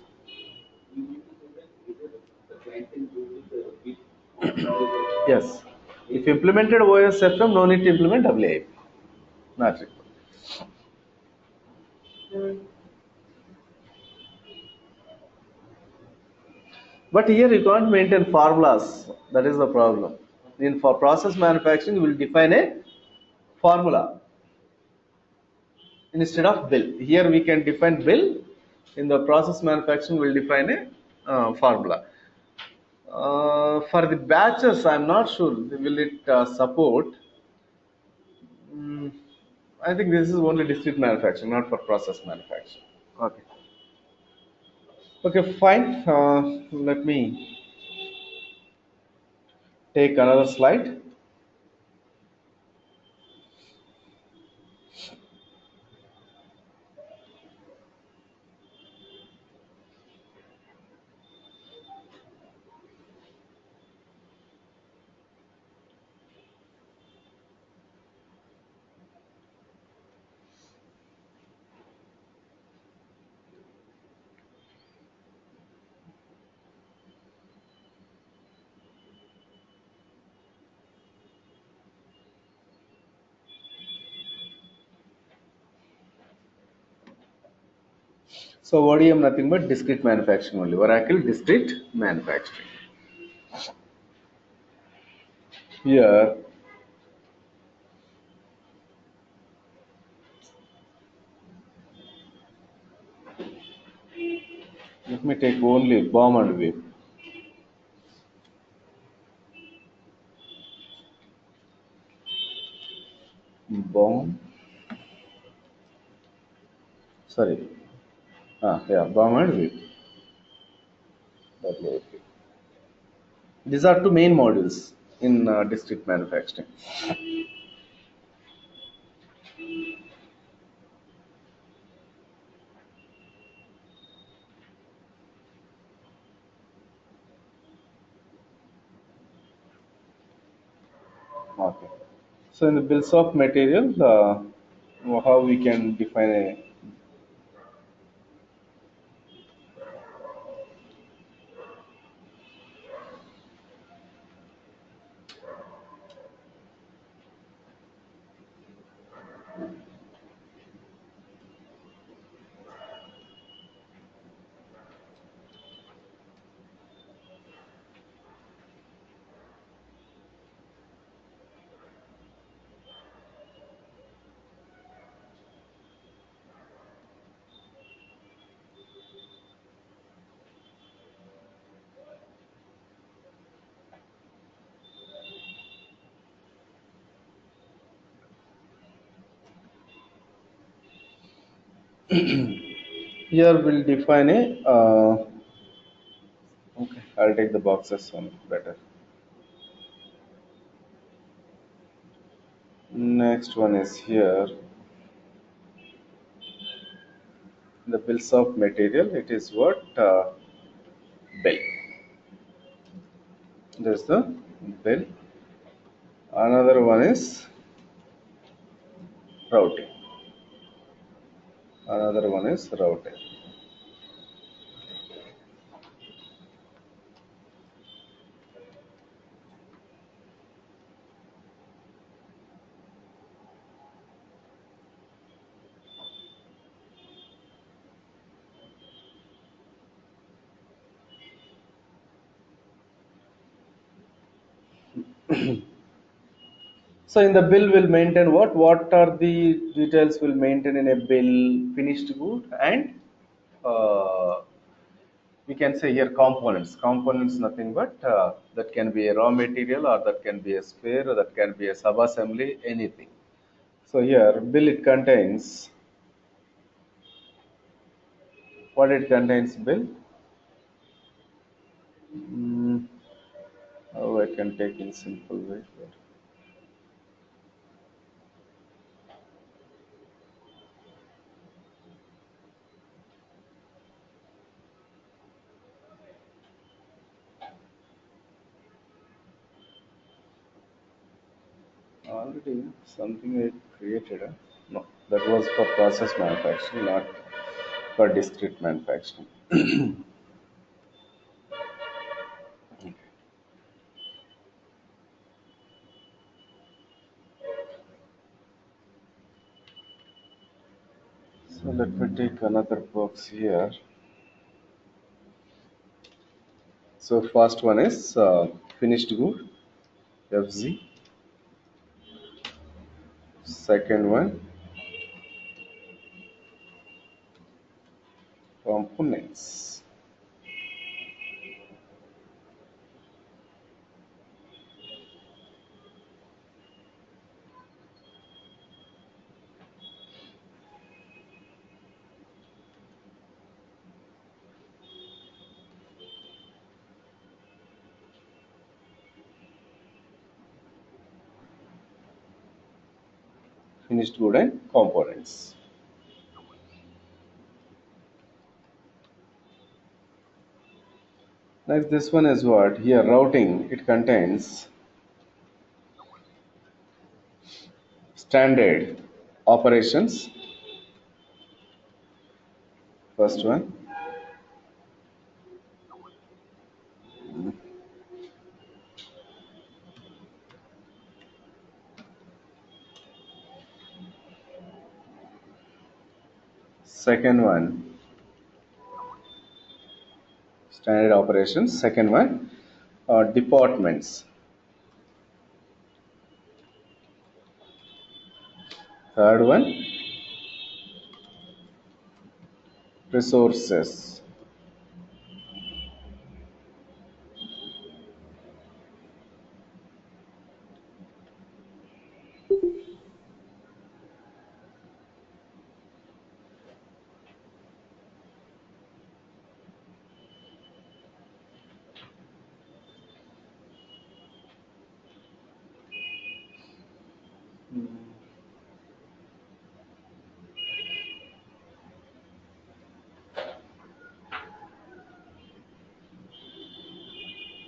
Yes. If implemented OSFM, no need to implement WIP. Not required. But here you can't maintain formulas. That is the problem. In for process manufacturing, you will define a formula instead of bill. Here we can define bill. In the process manufacturing, we will define a formula. For the batches, I'm not sure will it support. Mm, I think this is only discrete manufacturing, not for process manufacturing. Okay. Okay, fine. Let me take another slide. So ODM nothing but discrete manufacturing only. Oracle discrete manufacturing. Here, let me take only bomb and wave. Bomb. Sorry. Yeah, bomb and wave. WIP. These are two main modules in discrete manufacturing. Okay. So in the bills of material, how we can define a Here we'll define a okay, I'll take the boxes one better. Next one is here the bills of material. It is what bill. There's the bill. Another one is routing. Another one is routing. So in the bill will maintain what? What are the details will maintain in a bill? Finished good and we can say here components. Components nothing but that can be a raw material or that can be a spare or that can be a sub-assembly, anything. So here bill it contains what it contains bill. Mm, how I can take in simple way. Already something I created. No, that was for process manufacturing, not for discrete manufacturing. So let me take another box here. So first one is finished good, FZ. Second one, components. Finished good and components. Next, this one is what? Here, routing. It contains standard operations. First one. Second one, standard operations. Second one, departments. Third one, resources.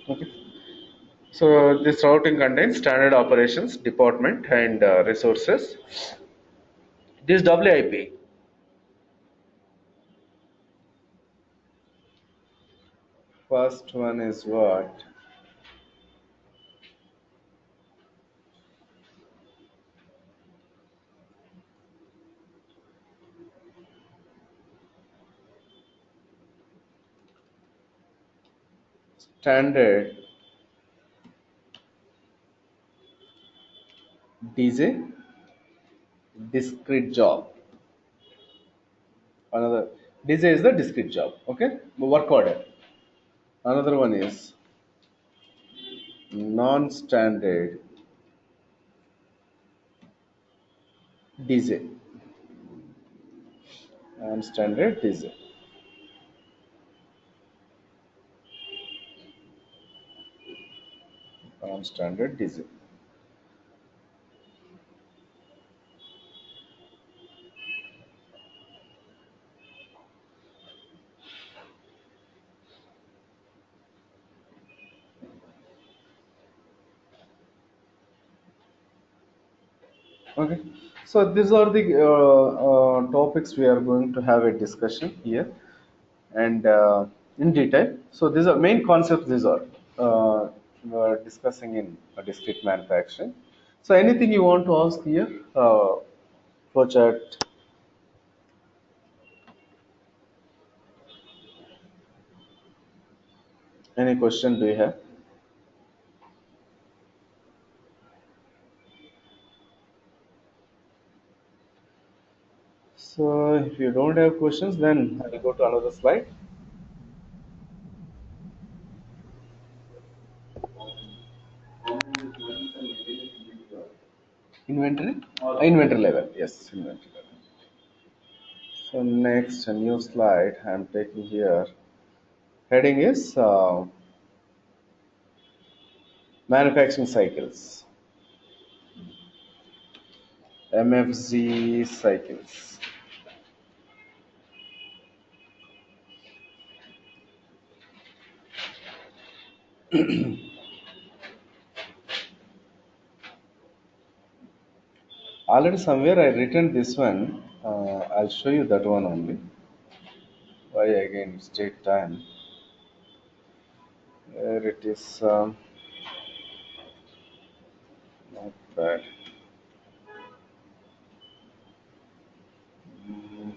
Okay. So this routing contains standard operations, department, and resources. This WIP. First one is what? Standard DJ discrete job. Another DJ is the discrete job. Okay, work order. Another one is non-standard DJ. and standard diesel. And standard diesel. Okay, so these are the topics we are going to have a discussion here, and in detail. So these are main concepts. These are we're discussing in discrete manufacturing. So anything you want to ask here? Flowchart. Any question do you have? So if you don't have questions, then I'll go to another slide. Inventory? Inventory level. Yes, inventory level. So next, a new slide I'm taking here. Heading is manufacturing cycles. MFG cycles. Already somewhere I written this one. I'll show you that one only. Why again? It's take time. There it is. Not bad. Mm,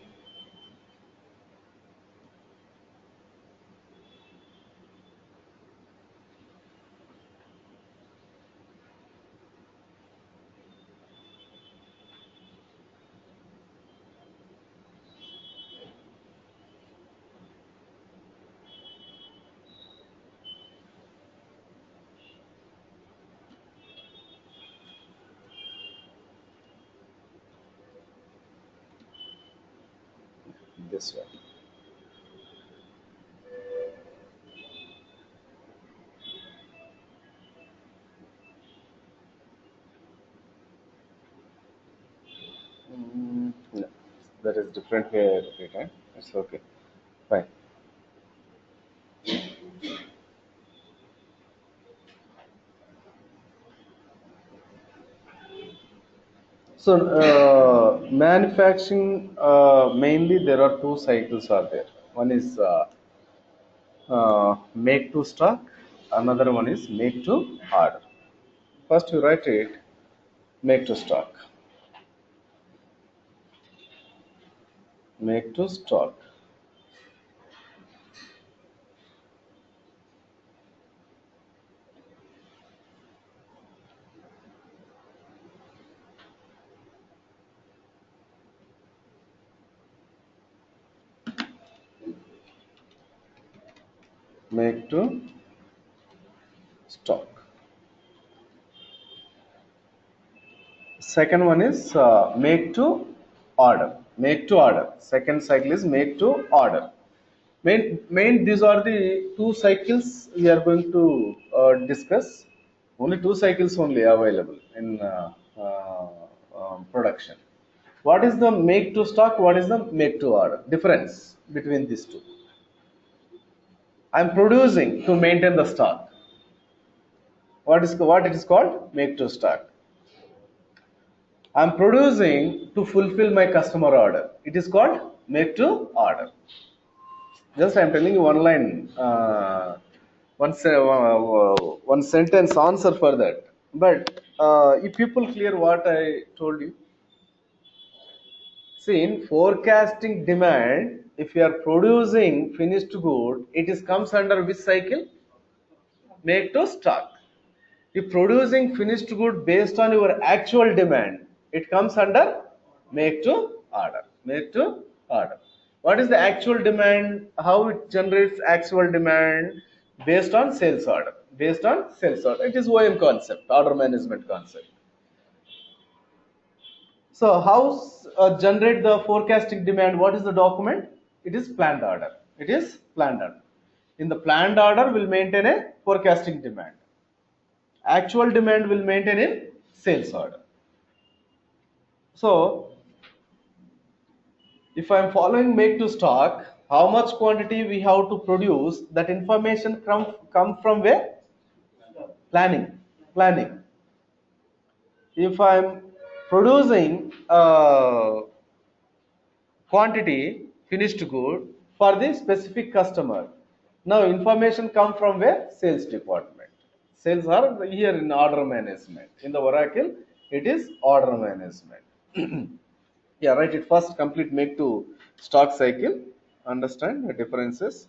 this one. No, that is different way written. It's okay. Fine. So, manufacturing mainly there are two cycles are there. One is make to stock, another one is make to order. First, you write it make to stock, make to stock, make to stock. Second one is make to order, make to order. Second cycle is make to order. Main these are the two cycles we are going to discuss. Only two cycles only available in production. What is the make to stock? What is the make to order? Difference between these two. I'm producing to maintain the stock. What it is called? Make to stock. I'm producing to fulfill my customer order. It is called make to order. Just I'm telling you one line, one sentence answer for that. But if people clear what I told you, see in forecasting demand, if you are producing finished good, it is comes under which cycle? Make to stock. If producing finished good based on your actual demand, it comes under make to order. Make to order. What is the actual demand? How it generates actual demand? Based on sales order. Based on sales order. It is OM concept, order management concept. So how generate the forecasting demand? What is the document? It is planned order. It is planned order. In the planned order will maintain a forecasting demand. Actual demand will maintain in sales order. So if I am following make to stock, how much quantity we have to produce, that information come from where? Planning. Planning. If I am producing quantity finished good for the specific customer, now information come from where? Sales department. Sales are here in order management. In the Oracle, it is order management. Yeah, write it first. Complete make to stock cycle. Understand the differences.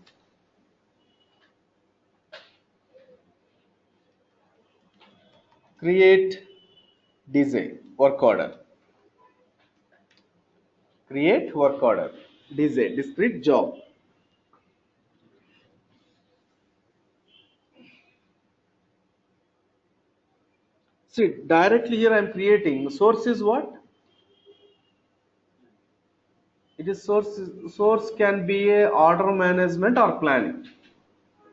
Create design work order. Create work order. Design discrete job. See, directly here I am creating. Source is what? It is source can be a order management or planning.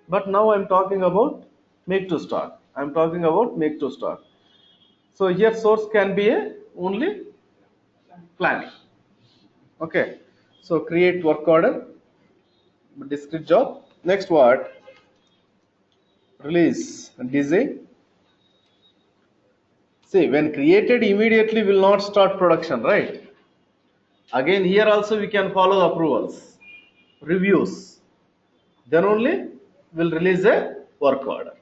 But now I'm talking about make to stock. I'm talking about make to stock. So here source can be a only planning. Okay. So create work order, discrete job. Next what? Release design. See, when created immediately will not start production, right? Again here also we can follow approvals, reviews. Then only will release a work order.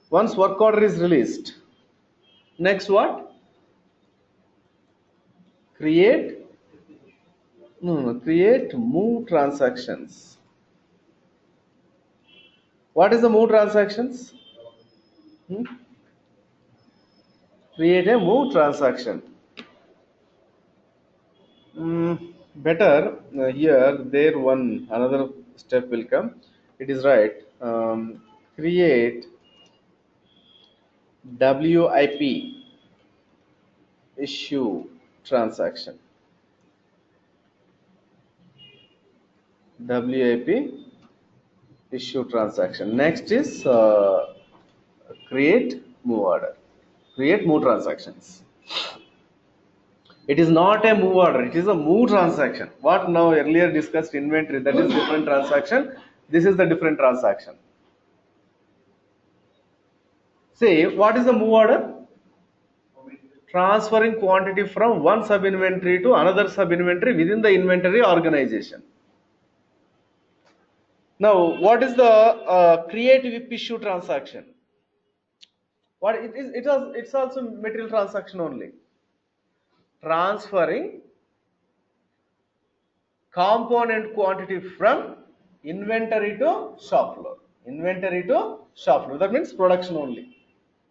Once work order is released, next what? Create, no, create move transactions. What is the move transactions? Hmm? Create a move transaction. Better here, there one another step will come. It is right. Create WIP issue transaction. WIP issue transaction. Next is create move order. Create move transactions. It is not a move order, it is a move transaction. What now earlier discussed inventory, that is different transaction. This is the different transaction. Say, what is the move order? Transferring quantity from one sub inventory to another sub inventory within the inventory organization. Now, what is the create WIP issue transaction? What it is? It's also material transaction only. Transferring component quantity from inventory to shop floor. Inventory to shop floor. That means production only.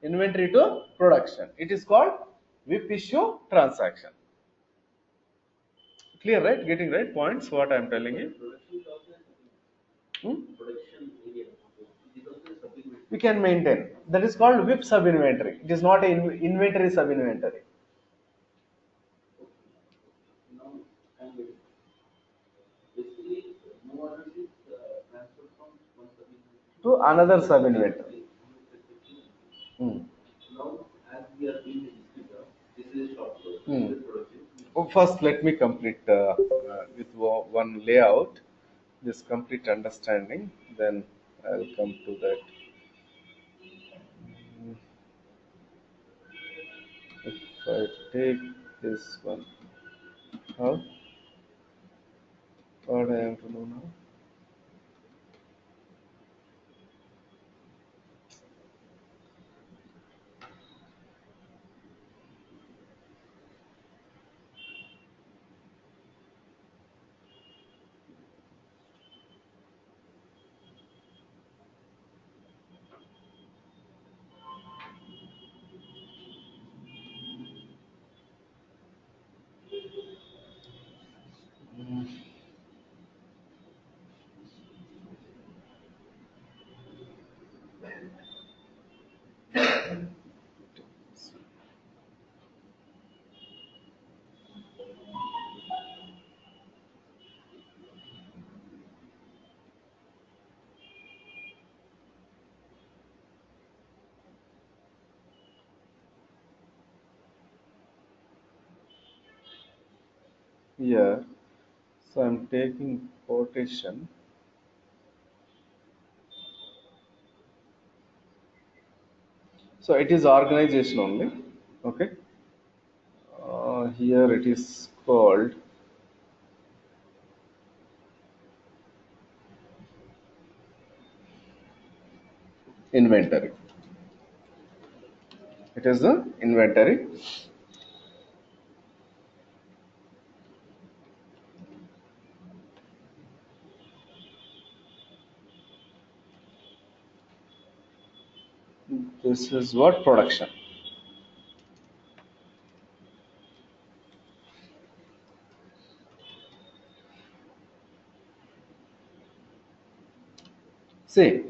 Inventory to production. It is called WIP issue transaction. Clear, right? Getting right points. What I am telling you. Hmm? We can maintain. That is called WIP sub inventory. It is not an inventory sub inventory. To another sub inventory. Hmm. Hmm. Oh, first, let me complete with one layout, this complete understanding. Then I'll come to that. If I take this one, how? What I am to know now? here. So I'm taking quotation. So it is organization only. Okay. Here it is called inventory. It is the inventory. This is what production. See,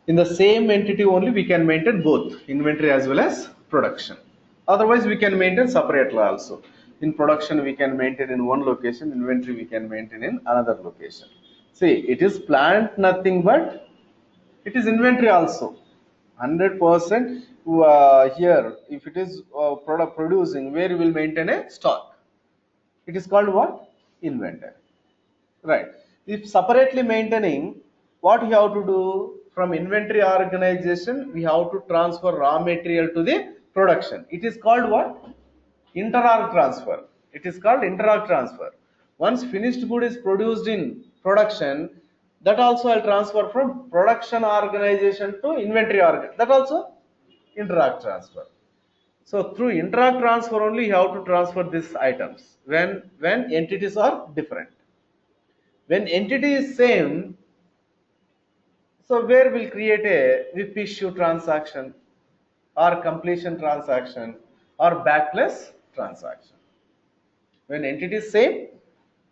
in the same entity only we can maintain both inventory as well as production. Otherwise, we can maintain separately also. In production, we can maintain in one location, inventory we can maintain in another location. See, it is plant nothing but it is inventory also. 100% here, if it is product producing, where you will maintain a stock. It is called what? Inventory. Right. If separately maintaining, what you have to do from inventory organization, we have to transfer raw material to the production. It is called what? Inter-org transfer. It is called inter-org transfer. Once finished good is produced in production, that also I'll transfer from production organization to inventory org. That also inter-org transfer. So through inter-org transfer only you have to transfer these items when entities are different. When entity is same, so where we'll create a WIP issue transaction or completion transaction or backless transaction. When entity is same,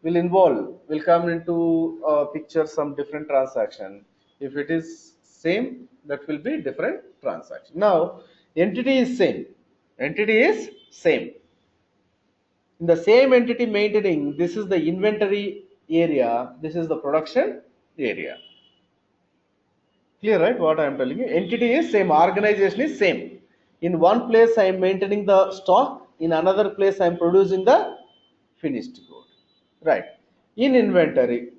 will come into picture some different transaction. If it is same, that will be different transaction. Now, entity is same. Entity is same. In the same entity maintaining, this is the inventory area, this is the production area. Clear, right? What I am telling you. Entity is same, organization is same. In one place I am maintaining the stock, in another place I am producing the finished good. Right. In inventory,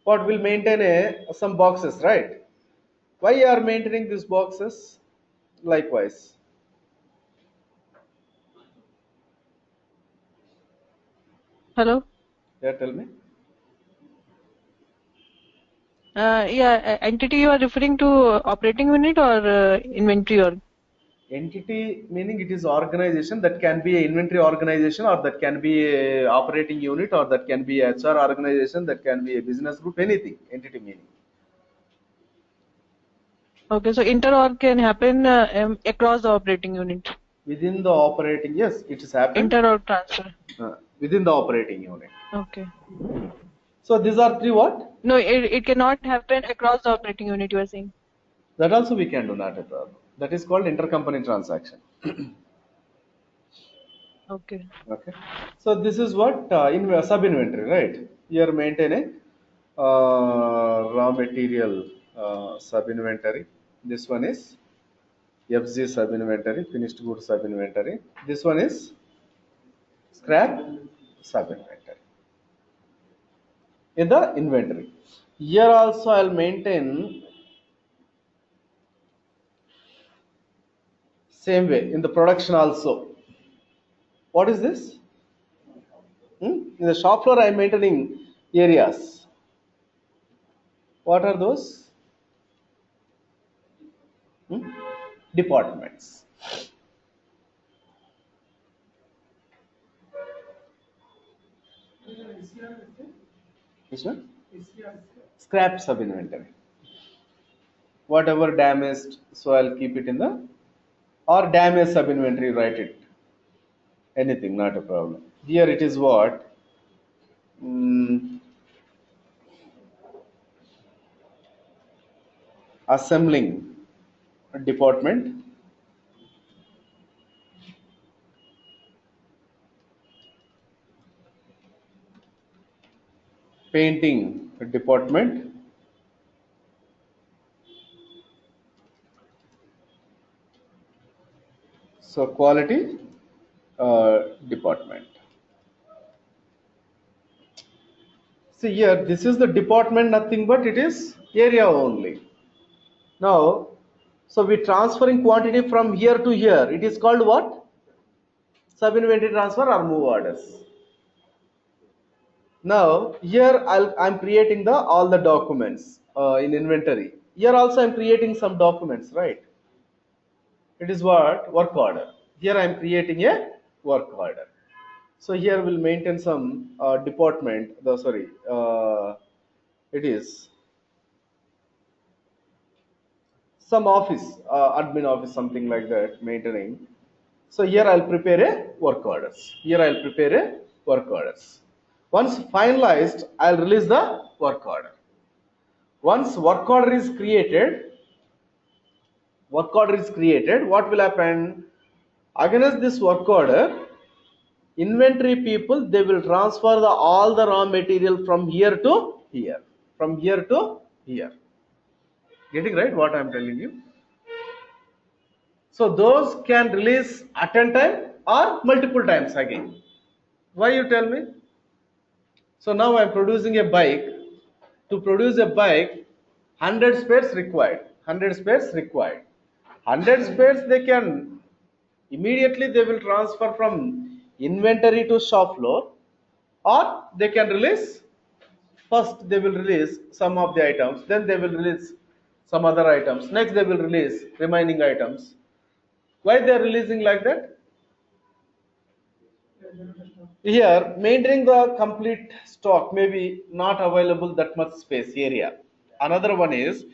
what will maintain some boxes, right? Why you are maintaining these boxes? Likewise. Hello. Yeah, tell me. Yeah, entity you are referring to operating unit or inventory or Entity meaning it is organization, that can be a inventory organization or that can be a operating unit or that can be a HR organization, that can be a business group, anything. Entity meaning. okay, so inter-org can happen across the operating unit. Within the operating, yes, it has happened Inter-org transfer. within the operating unit. Okay. So these are three what? No, it cannot happen across the operating unit, you are saying. That also we can do, not a problem. That is called intercompany transaction. Okay. Okay. So this is what in sub inventory, right? Here maintain a raw material sub inventory. This one is FG sub inventory, finished goods sub inventory. This one is scrap sub inventory. In the inventory. Here also I'll maintain same way in the production also. What is this? In the shop floor, I am maintaining areas. What are those? Hmm? Departments. Which one? Scrap sub inventory. Whatever damaged, so I'll keep it in the or damaged sub inventory. Write it. Anything, not a problem. Here it is what? Mm, assembling department, painting department, so quality department. See here, this is the department, nothing but it is area only. Now, so we transferring quantity from here to here. It is called what? Sub-inventory transfer or move orders. Now here I'm creating the all the documents in inventory. Here also I'm creating some documents, right? It is what? Work order. Here I'm creating a work order. So here we'll maintain some department. The sorry, it is some office, admin office, something like that, maintaining. So here I'll prepare a work orders. Here I'll prepare a work orders. Once finalized, I'll release the work order. Once work order is created, what will happen? Against this work order, inventory people, they will transfer all the raw material from here to here. From here to here. Getting right what I'm telling you? So those can release at a time or multiple times again. Why you tell me? So now I'm producing a bike. To produce a bike, 100 spares required. 100 spares required. 100 spares they can immediately they will transfer from inventory to shop floor, or they can release first they will release some of the items, then they will release some other items, next they will release remaining items. Why they are releasing like that? Here maintaining the complete stock may be not available that much space area. Another one is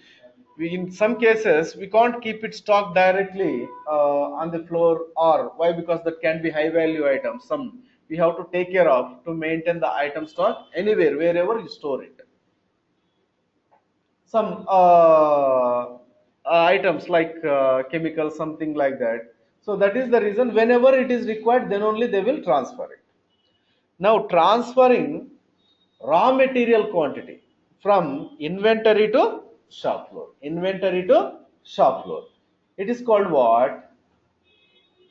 in some cases we can't keep it stocked directly on the floor, or why? Because that can be high value items. Some we have to take care of to maintain the item stock anywhere wherever you store it. Some items like chemicals, something like that. So that is the reason whenever it is required, then only they will transfer it. Now transferring raw material quantity from inventory to shop floor. Inventory to shop floor. It is called what?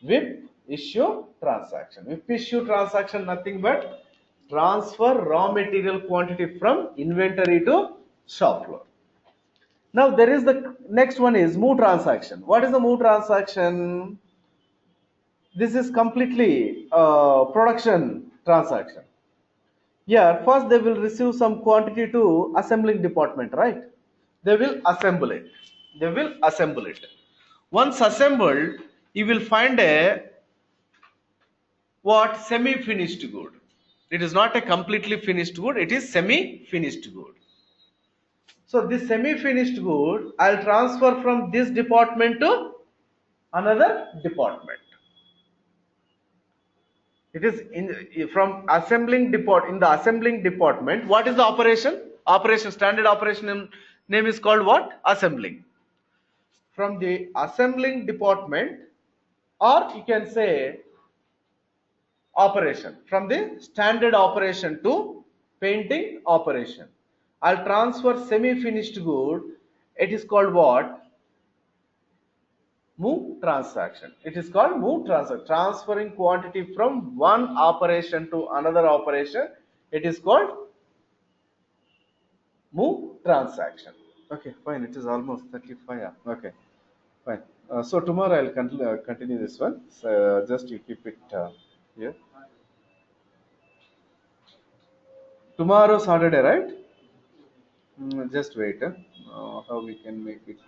WIP issue transaction. WIP issue transaction, nothing but transfer raw material quantity from inventory to shop floor. Now there is the next one is move transaction. What is the move transaction? This is completely production transaction. Yeah, first they will receive some quantity to assembling department, right? They will assemble it. They will assemble it. Once assembled, you will find a what? Semi-finished good. It is not a completely finished good. It is semi-finished good. So this semi-finished good, I'll transfer from this department to another department. It is from assembling depart in the assembling department. What is the operation? Operation standard operation name is called what? Assembling. From the assembling department, or you can say operation, from the standard operation to painting operation. I'll transfer semi-finished good. It is called what? Move transaction. It is called move transaction. Transferring quantity from one operation to another operation. It is called move transaction. Okay, fine. It is almost 35. Yeah. Okay, fine. So tomorrow I'll continue this one. So just you keep it here. Tomorrow Saturday, right? Just wait. How we can make it?